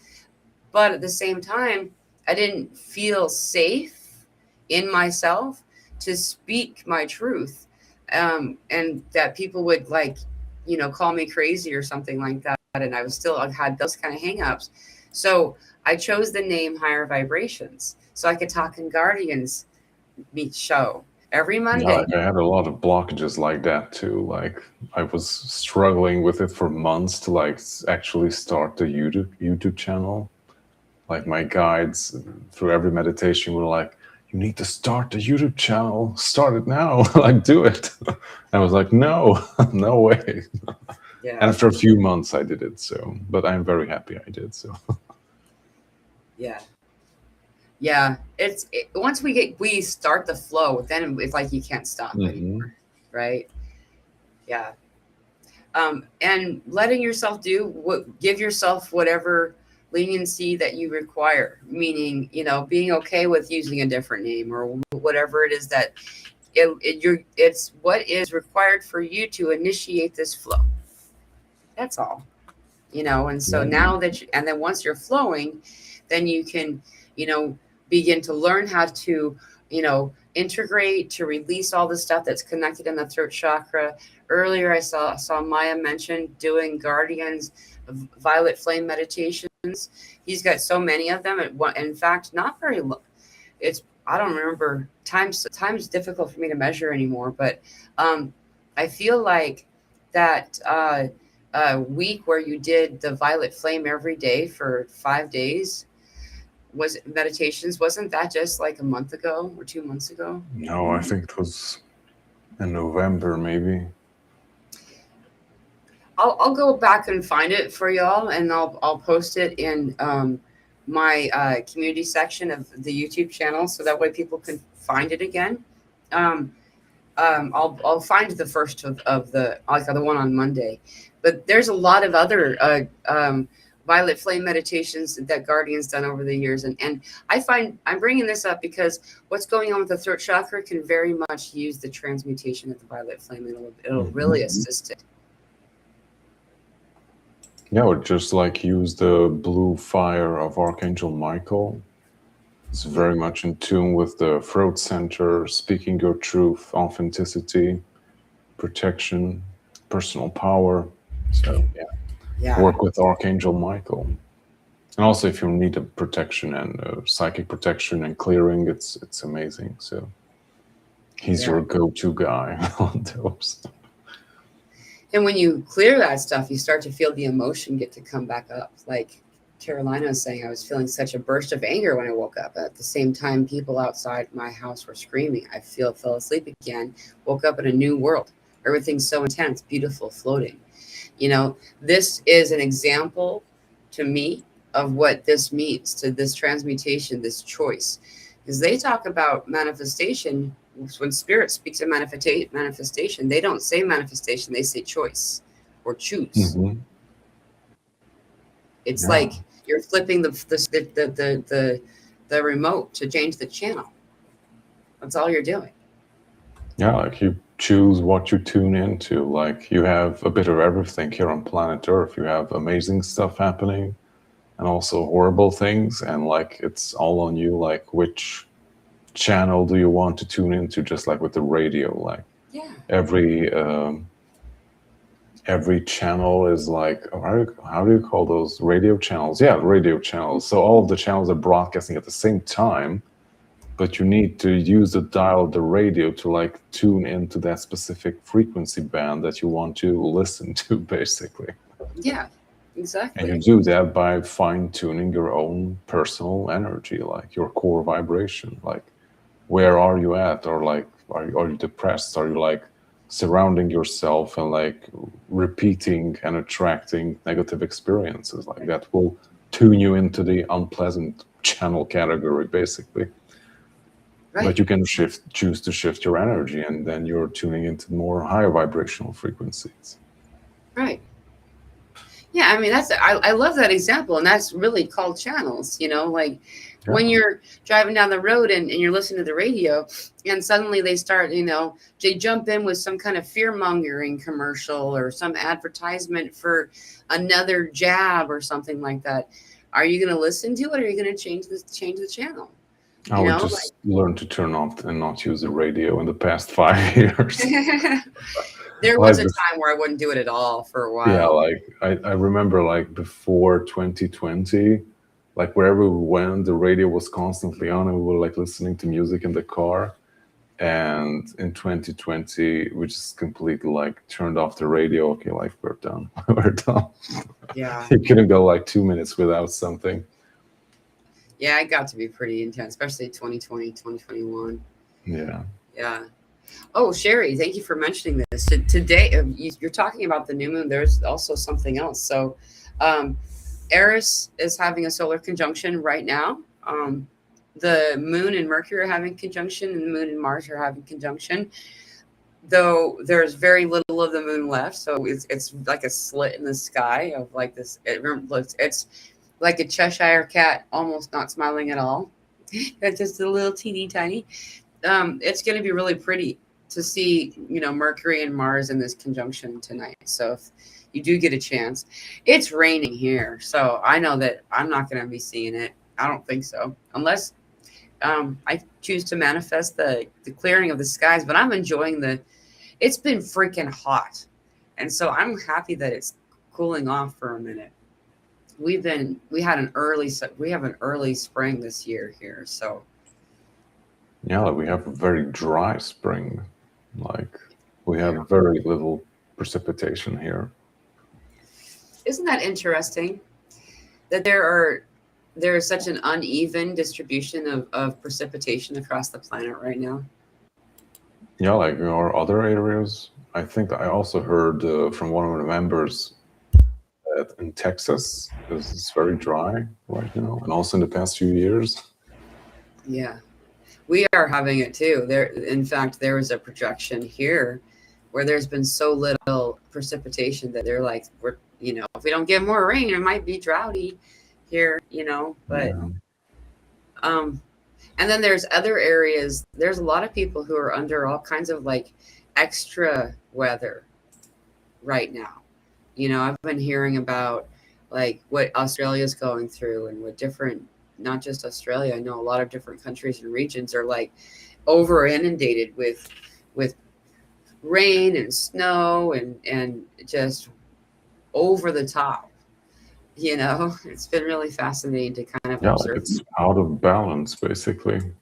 but at the same time, I didn't feel safe in myself to speak my truth, and that people would, like, call me crazy or something like that. And I had those kind of hangups. So I chose the name Higher Vibrations so I could talk in Guardians Meet show every Yeah, Monday. like I had a lot of blockages like that too. Like I was struggling with it for months to like actually start the YouTube channel. Like my guides through every meditation were like, "You need to start the YouTube channel. Start it now. Like do it." I was like, "No, no way." And Yeah, after a few months, I did it. So, but I'm very happy I did. So, yeah, yeah. Once we start the flow, then it's like you can't stop hmm anymore, right? Yeah. And letting yourself give yourself whatever leniency that you require, meaning, being okay with using a different name or whatever it is that it's what is required for you to initiate this flow. That's all. And so yeah, now and then once you're flowing, then you can, begin to learn how to, integrate, to release all the stuff that's connected in the throat chakra. Earlier, I saw Maya mention doing Guardians violet flame meditations. He's got so many of them. In fact, not very long. I don't remember, time's difficult for me to measure anymore, but I feel like that week where you did the violet flame every day for 5 days was meditations. Wasn't that just like a month ago or 2 months ago? no, I think it was in November maybe. I'll go back and find it for y'all, and I'll post it in my community section of the YouTube channel, so that way people can find it again. Um, I'll find the first of the, like, the one on Monday, but there's a lot of other violet flame meditations that Guardian's done over the years, and I find I'm bringing this up because what's going on with the throat chakra can very much use the transmutation of the violet flame. It'll really assist it. Yeah, or just like use the blue fire of Archangel Michael. It's very much in tune with the throat center, speaking your truth, authenticity, protection, personal power. So Yeah. work with Archangel Michael. And also, if you need a protection and psychic protection and clearing, it's amazing. So he's Yeah. your go-to guy on those. And when you clear that stuff, you start to feel the emotion get to come back up. Like Carolina was saying, I was feeling such a burst of anger when I woke up. At the same time, people outside my house were screaming. I fell asleep again, woke up in a new world. Everything's so intense, beautiful, floating. This is an example to me of what this means, to this transmutation, this choice. Because they talk about manifestation. When spirit speaks of manifestation, they don't say manifestation, they say choice or choose. Mhm. It's Yeah. like you're flipping the remote to change the channel. That's all you're doing. Yeah, like you choose what you tune into. Like you have a bit of everything here on planet Earth. You have amazing stuff happening and also horrible things. And like it's all on you, like which channel do you want to tune into, just like with the radio. Like Yeah. every channel is like, how do you call those radio channels? Yeah, radio channels. So all of the channels are broadcasting at the same time, but you need to use the dial of the radio to like tune into that specific frequency band that you want to listen to, basically. Yeah. Exactly. you do that by fine-tuning your own personal energy, like your core vibration. Like, where are you at? Or like, are you depressed? Are you like surrounding yourself and like repeating and attracting negative experiences? Like that will tune you into the unpleasant channel category, basically. But Right. you can choose to shift your energy, and then you're tuning into more higher vibrational frequencies. Right. Yeah, I mean I love that example, and that's really called channels. Like when Yeah. you're driving down the road and you're listening to the radio, and suddenly they start, they jump in with some kind of fear mongering commercial or some advertisement for another jab or something like that. Are you going to listen to it, or are you going to change the channel? I would Like just learn to turn off and not use the radio in the past 5 years. there was Like, a time where I wouldn't do it at all for a yeah, while. like I remember like before 2020, like wherever we went, the radio was constantly on and we were like listening to music in the car. And in 2020, we just completely like turned off the radio. Okay, like we're done. We're done. Yeah. You couldn't go like 2 minutes without something. Yeah, it got to be pretty intense, especially 2020, 2021. Yeah. Yeah. Oh, Sherry, thank you for mentioning this. Today, you're talking about the new moon. There's also something else. So, Eris is having a solar conjunction right now. The moon and Mercury are having conjunction, and the moon and Mars are having conjunction. Though there's very little of the moon left, so it's like a slit in the sky of like this. It's like a Cheshire cat, almost not smiling at all. It's just a little teeny tiny. It's going to be really pretty to see, Mercury and Mars in this conjunction tonight. So if you do get a chance, it's raining here, so I know that I'm not going to be seeing it. I don't think so, unless I choose to manifest the clearing of the skies. But I'm enjoying it's been freaking hot, and so I'm happy that it's cooling off for a minute. We have an early spring this year here, so Yeah, like we have a very dry spring. Like we yeah. have very little precipitation here. Isn't that interesting that there is such an uneven distribution of precipitation across the planet right now? Yeah, like our other areas. I think I also heard from one of the members that in Texas it's very dry right now, and also in the past few years. Yeah, we are having it too. In fact, there was a projection here where there's been so little precipitation that they're like, if we don't get more rain, it might be droughty here, but Yeah. um and then there's other areas. There's a lot of people who are under all kinds of like extra weather right now. I've been hearing about like what Australia's going through, and what different, not just Australia, I know a lot of different countries and regions are like over inundated with rain and snow and just over the top. It's been really fascinating to kind of Yeah, like observe. it's out of balance basically.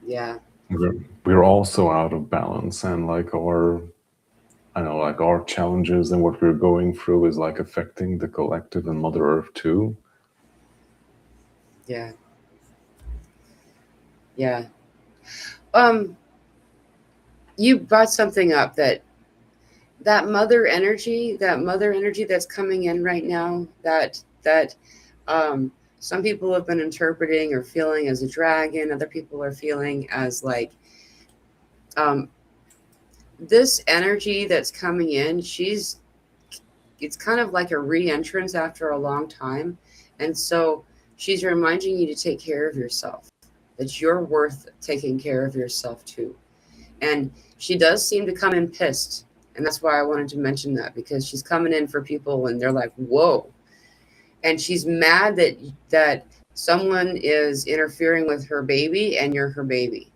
Yeah. We're also out of balance, and like our challenges and what we're going through is like affecting the collective and Mother Earth too. Yeah. Yeah. You brought something up that mother energy that's coming in right now, that some people have been interpreting or feeling as a dragon. Other people are feeling as like um, this energy that's coming in. It's kind of like a re-entrance after a long time, and so she's reminding you to take care of yourself. That you're worth taking care of yourself too. And she does seem to come in pissed. And that's why I wanted to mention that, because she's coming in for people and they're like, whoa. And she's mad that someone is interfering with her baby and you're her baby.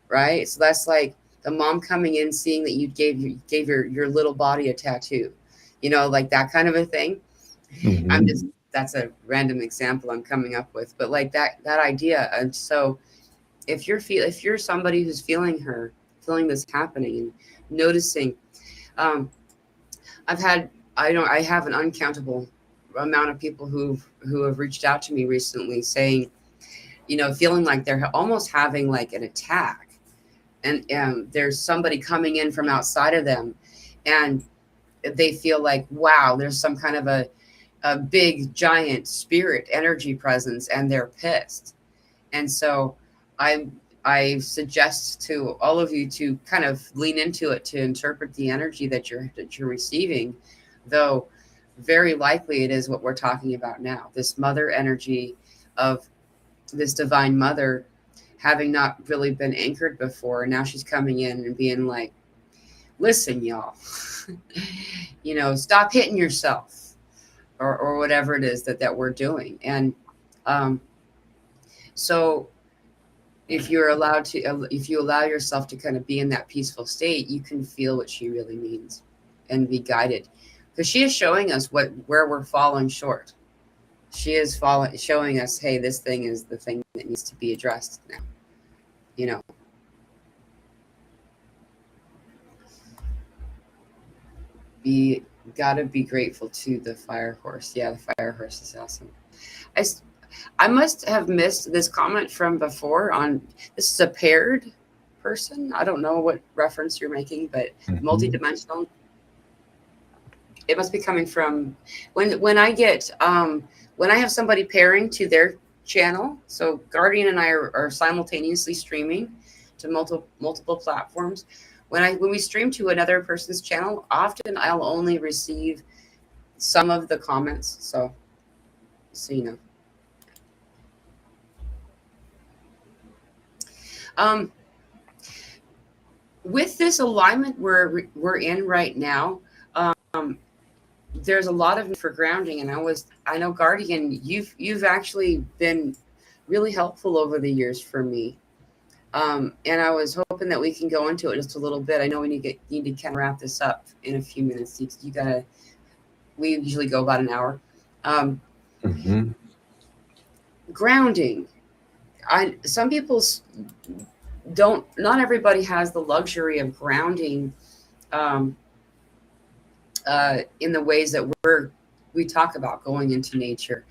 Right? So that's like the mom coming in, seeing that you gave your little body a tattoo. Like that kind of a thing. Mm-hmm. That's a random example I'm coming up with, but like that idea. And so if you're somebody who's feeling this happening and noticing, I have an uncountable amount of people who have reached out to me recently saying, feeling like they're almost having like an attack, and there's somebody coming in from outside of them, and they feel like, wow, there's some kind of a big giant spirit energy presence, and they're pissed. And so I suggest to all of you to kind of lean into it, to interpret the energy that you're receiving, though very likely it is what we're talking about now, this mother energy of this divine mother having not really been anchored before, and now she's coming in and being like, listen, y'all, stop hitting yourself, or whatever it is that we're doing. And so if you allow yourself to kind of be in that peaceful state, you can feel what she really means and be guided, because she is showing us where we're falling short. She is showing us, hey, this thing is the thing that needs to be addressed now. Gotta be grateful to the fire horse. Yeah, the fire horse is awesome. I must have missed this comment from before on, this is a paired person. I don't know what reference you're making, but multidimensional. It must be coming from when I get when I have somebody pairing to their channel. So Guardian and I are simultaneously streaming to multiple platforms. When we stream to another person's channel, often I'll only receive some of the comments. So you know. With this alignment we're in right now, there's a lot of need for grounding, and I know, Guardian, you've actually been really helpful over the years for me. And I was hoping that we can go into it just a little bit. I know we need to kind of wrap this up in a few minutes. We usually go about an hour. Grounding. Some people don't. Not everybody has the luxury of grounding in the ways that we talk about, going into nature,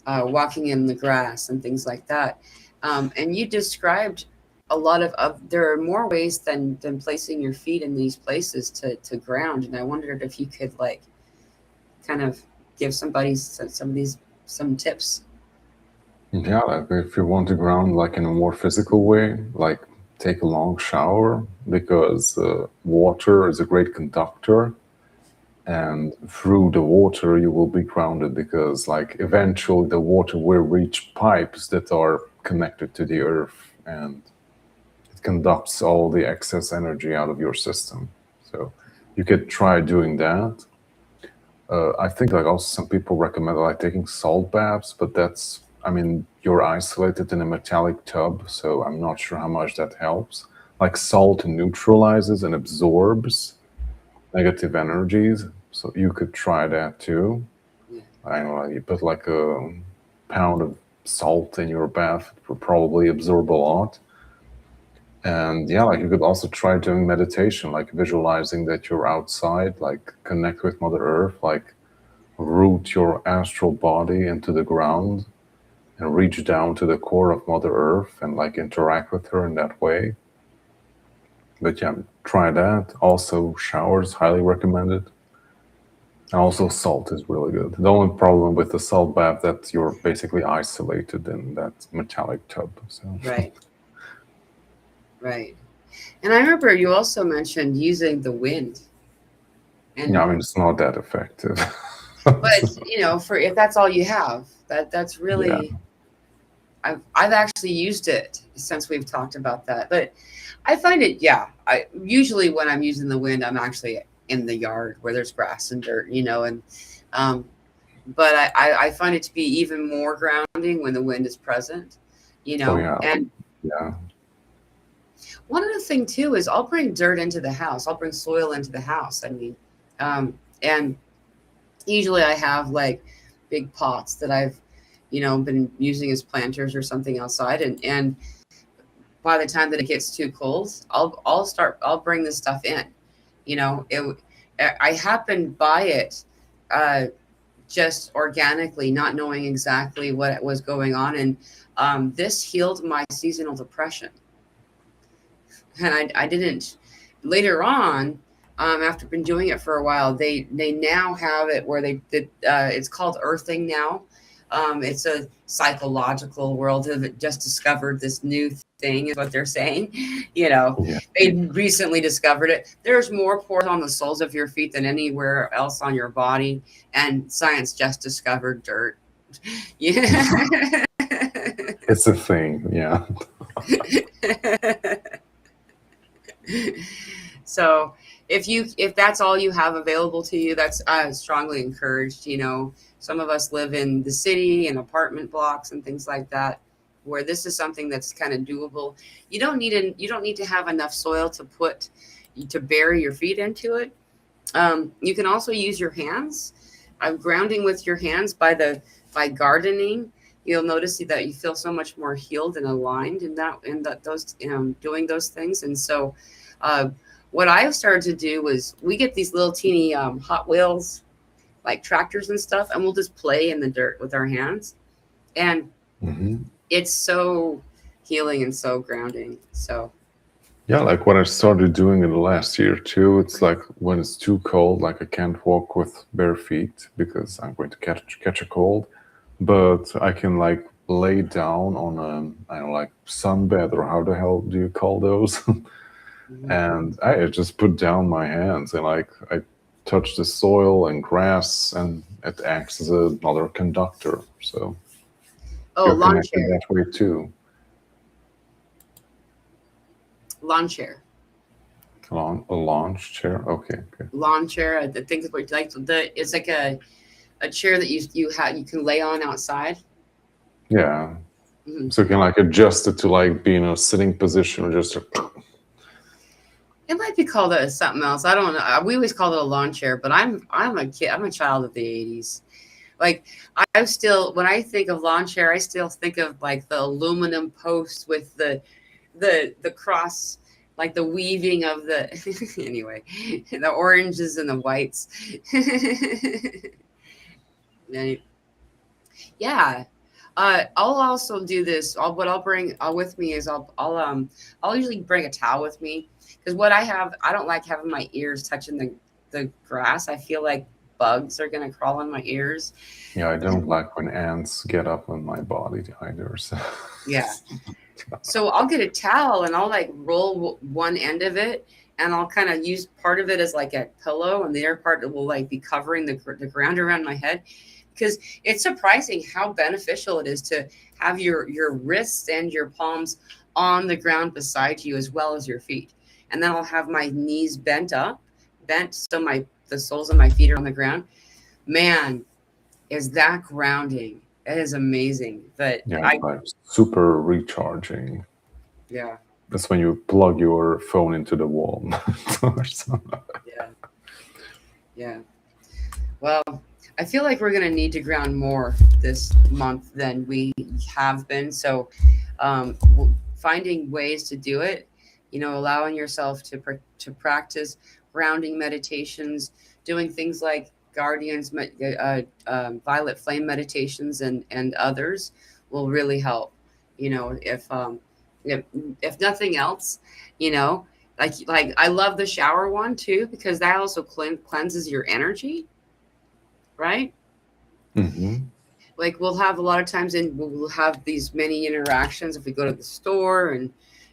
walking in the grass and things like that. And you described a lot of there are more ways than placing your feet in these places to ground. And I wondered if you could like kind of give somebody some tips. Yeah, like if you want to ground like in a more physical way, like take a long shower, because water is a great conductor, and through the water you will be grounded, because like eventually the water will reach pipes that are connected to the earth, and it conducts all the excess energy out of your system. So you could try doing that. I think like also some people recommend like taking salt baths, but you're isolated in a metallic tub, so I'm not sure how much that helps. Like salt neutralizes and absorbs negative energies, so you could try that too. I don't know, you put like a pound of salt in your bath, it will probably absorb a lot. And yeah, like you could also try doing meditation, like visualizing that you're outside, like connect with Mother Earth, like root your astral body into the ground and reach down to the core of Mother Earth and like interact with her in that way. But yeah, try that. Also, showers, highly recommended. And also salt is really good. The only problem with the salt bath that you're basically isolated in that metallic tub. So. Right. And I remember you also mentioned using the wind. And yeah, it's not that effective. But for if that's all you have, that's really. Yeah. I've actually used it since we've talked about that, but I find it. Yeah, usually when I'm using the wind, I'm actually in the yard where there's grass and dirt, and but I find it to be even more grounding when the wind is present, Oh, yeah. And yeah. One other thing too is I'll bring dirt into the house. I'll bring soil into the house. I mean, and usually I have like big pots that I've, been using as planters or something outside. And by the time that it gets too cold, I'll bring this stuff in, I happened by it just organically, not knowing exactly what was going on. And this healed my seasonal depression. And I didn't, later on, after been doing it for a while, they now have it where they did, it's called earthing now. It's a psychological world that just discovered this new thing, is what they're saying. You know, Yeah. they recently discovered it. There's more pores on the soles of your feet than anywhere else on your body, and science just discovered dirt. Yeah. It's a thing. Yeah. So if that's all you have available to you, that's strongly encouraged. You know, some of us live in the city and apartment blocks and things like that, where this is something that's kind of doable. You don't need to have enough soil to bury your feet into it. You can also use your hands. Grounding with your hands by gardening. You'll notice that you feel so much more healed and aligned in those doing those things. And so, what I've started to do was, we get these little teeny Hot Wheels, like tractors and stuff, and we'll just play in the dirt with our hands, and it's so healing and so grounding. So yeah, like what I started doing in the last year too. It's like when it's too cold, like I can't walk with bare feet because I'm going to catch a cold. But I can like lay down on I don't know, like sunbed, or how the hell do you call those? And I just put down my hands and like I touch the soil and grass, and it acts as another conductor. So you're lawn connected chair. that way too. Lawn chair. A launch chair. Okay. Lawn chair. I think it's like it's like a chair that you can lay on outside. Yeah. Mm-hmm. So you can like adjust it to like be in a sitting position, or just. It might be called something else. I don't know. We always called it a lawn chair, but I'm a kid. I'm a child of the '80s. Like, I still, when I think of lawn chair, I still think of like the aluminum posts with the cross, like the weaving of the anyway, the oranges and the whites. Yeah. I'll also do this. What I'll bring with me is I'll usually bring a towel with me, because I don't like having my ears touching the grass. I feel like bugs are gonna crawl on my ears. Yeah, I don't like when ants get up on my body either. So. Yeah. So I'll get a towel and I'll like roll one end of it, and I'll kind of use part of it as like a pillow, and the other part will like be covering the ground around my head. Because it's surprising how beneficial it is to have your wrists and your palms on the ground beside you, as well as your feet. And then I'll have my knees bent so the soles of my feet are on the ground. Man, is that grounding? It is amazing. But yeah, it's like super recharging. Yeah. That's when you plug your phone into the wall. Or something. Yeah. Yeah. Well, I feel like we're going to need to ground more this month than we have been. So, finding ways to do it, allowing yourself to practice grounding meditations, doing things like guardians, violet flame meditations, and others will really help. If nothing else, like I love the shower one too, because that also cleanses your energy. Right? Mm-hmm. Like, we'll have a lot of times, and we'll have these many interactions if we go to the store and,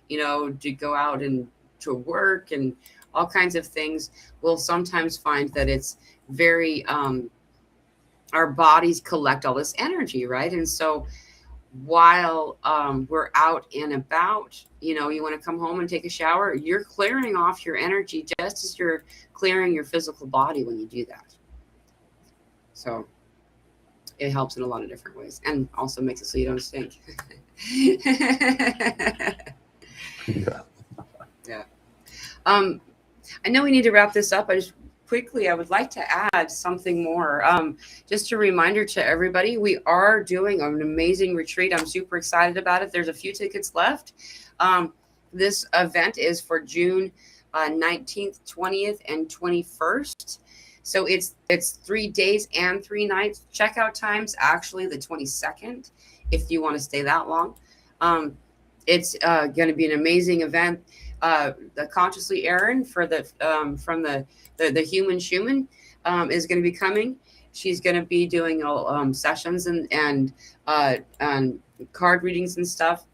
to go out and to work and all kinds of things. We'll sometimes find that it's very, our bodies collect all this energy, right? And so while we're out and about, you want to come home and take a shower, you're clearing off your energy just as you're clearing your physical body when you do that. So it helps in a lot of different ways, and also makes it so you don't stink. Yeah. Yeah. I know we need to wrap this up. I would like to add something more. Just a reminder to everybody, we are doing an amazing retreat. I'm super excited about it. There's a few tickets left. This event is for June 19th, 20th, and 21st. So it's 3 days and 3 nights. Checkout times actually the 22nd, if you want to stay that long. It's going to be an amazing event. The Consciously Erin for the from the Human Schumann is going to be coming. She's going to be doing sessions and card readings and stuff.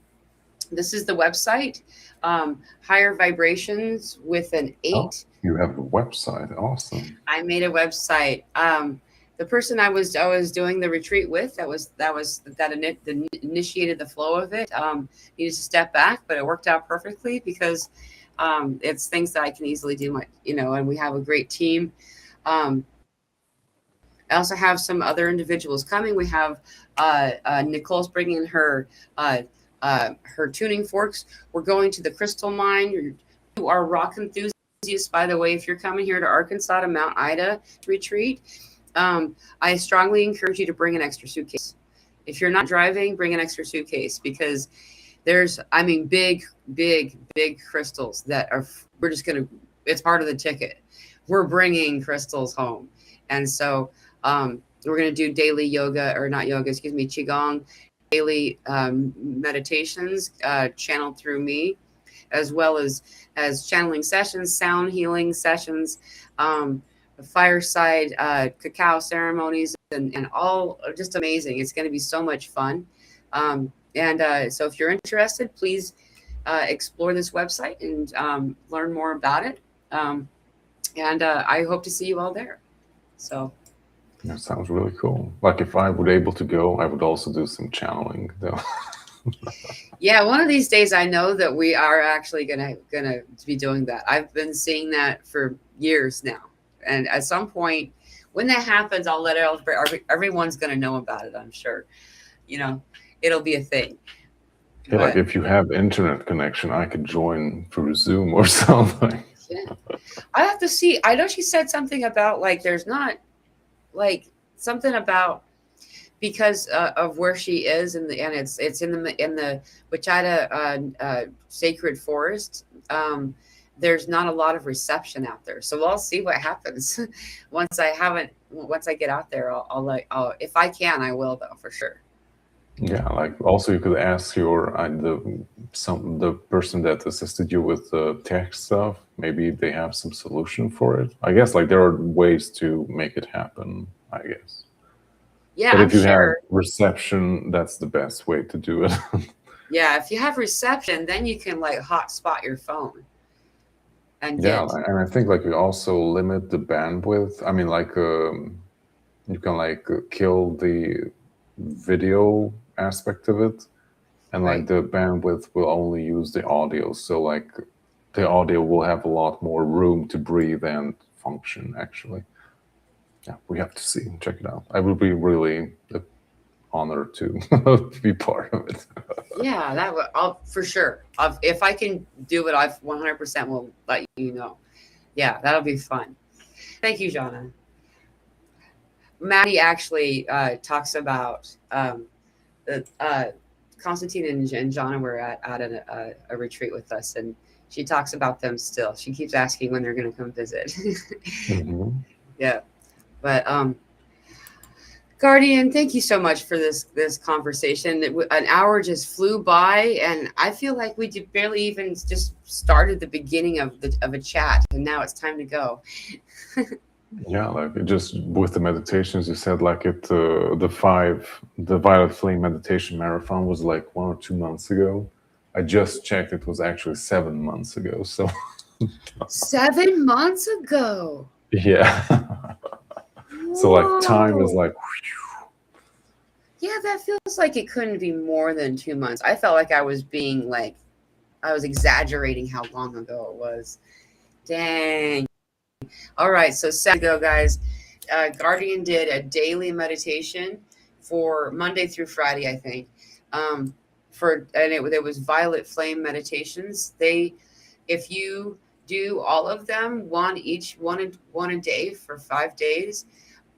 This is the website, Higher Vibrations with an 8. Oh, you have a website. Awesome. I made a website. The person I was doing the retreat with, that initiated the flow of it, needed to step back, but it worked out perfectly because it's things that I can easily do, and we have a great team. I also have some other individuals coming. We have Nicole's bringing her tuning forks. We're going to the crystal mine. You are rock enthusiasts, by the way. If you're coming here to Arkansas to Mount Ida retreat, I strongly encourage you to bring an extra suitcase. If you're not driving, bring an extra suitcase, because there's, big crystals that it's part of the ticket. We're bringing crystals home. And so we're going to do daily Qigong, daily meditations channeled through me, as well as channeling sessions, sound healing sessions, fireside cacao ceremonies, and all just amazing. It's going to be so much fun. So if you're interested, please explore this website and learn more about it. I hope to see you all there. So that sounds really cool. Like, if I were able to go, I would also do some channeling though. Yeah, one of these days I know that we are actually gonna be doing that. I've been seeing that for years now, and at some point when that happens, I'll let everyone's gonna know about it. I'm sure, it'll be a thing. Yeah, like if you have internet connection, I could join through Zoom or something. Yeah, I have to see. I know she said something about there's not something about, because of where she is, and it's in the Wichita Sacred Forest. There's not a lot of reception out there, so I'll see what happens once I get out there. I'll if I can, I will, though, for sure. Yeah, also you could ask the person that assisted you with the tech stuff. Maybe they have some solution for it. I guess there are ways to make it happen, I guess. Yeah, but if you have reception, that's the best way to do it. Yeah, if you have reception, then you can hotspot your phone. And and I think you also limit the bandwidth. I mean, you can kill the video aspect of it, and right. the bandwidth will only use the audio. So the audio will have a lot more room to breathe and function, actually. Yeah, we have to see. Check it out. I would be really honored to be part of it. Yeah, I'll for sure. If I can do it, I 100% will let you know. Yeah, that'll be fun. Thank you, Jana. Maddie actually talks about Constantine and Jana were at a retreat with us, and she talks about them still. She keeps asking when they're going to come visit. Mm-hmm. Yeah. But Guardian, thank you so much for this conversation. An hour just flew by, and I feel like we barely even just started the beginning of a chat, and now it's time to go. Yeah, just with the meditations, you said the Violet Flame meditation marathon was 1 or 2 months ago. I just checked; it was actually 7 months ago. So 7 months ago. Yeah. So time is Yeah, that feels like it couldn't be more than 2 months. I felt like I was being I was exaggerating how long ago it was. Dang. All right, so Saturday ago, guys, Guardian did a daily meditation for Monday through Friday, I think. It was Violet Flame meditations. If you do all of them, one a day for 5 days.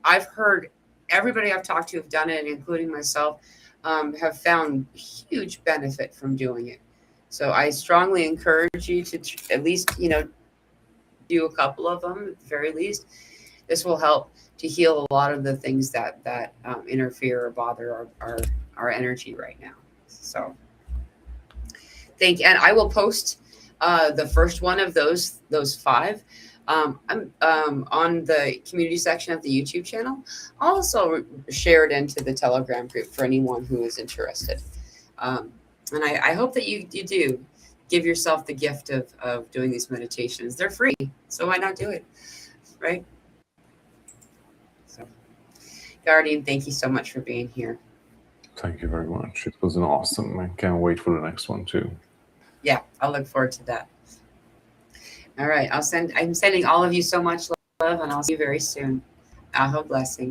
I've heard everybody I've talked to have done it, including myself, have found huge benefit from doing it. So I strongly encourage you to at least, do a couple of them at the very least, this will help to heal a lot of the things that interfere or bother our energy right now. So and I will post the first one of those 5 on the community section of the YouTube channel. I'll also share it into the Telegram group for anyone who is interested. And I hope that you do give yourself the gift of doing these meditations. They're free, so why not do it, right? So, Guardian, thank you so much for being here. Thank you very much. It was an awesome. I can't wait for the next one too. Yeah, I'll look forward to that. All right, I'm sending all of you so much love, and I'll see you very soon. Aho blessings.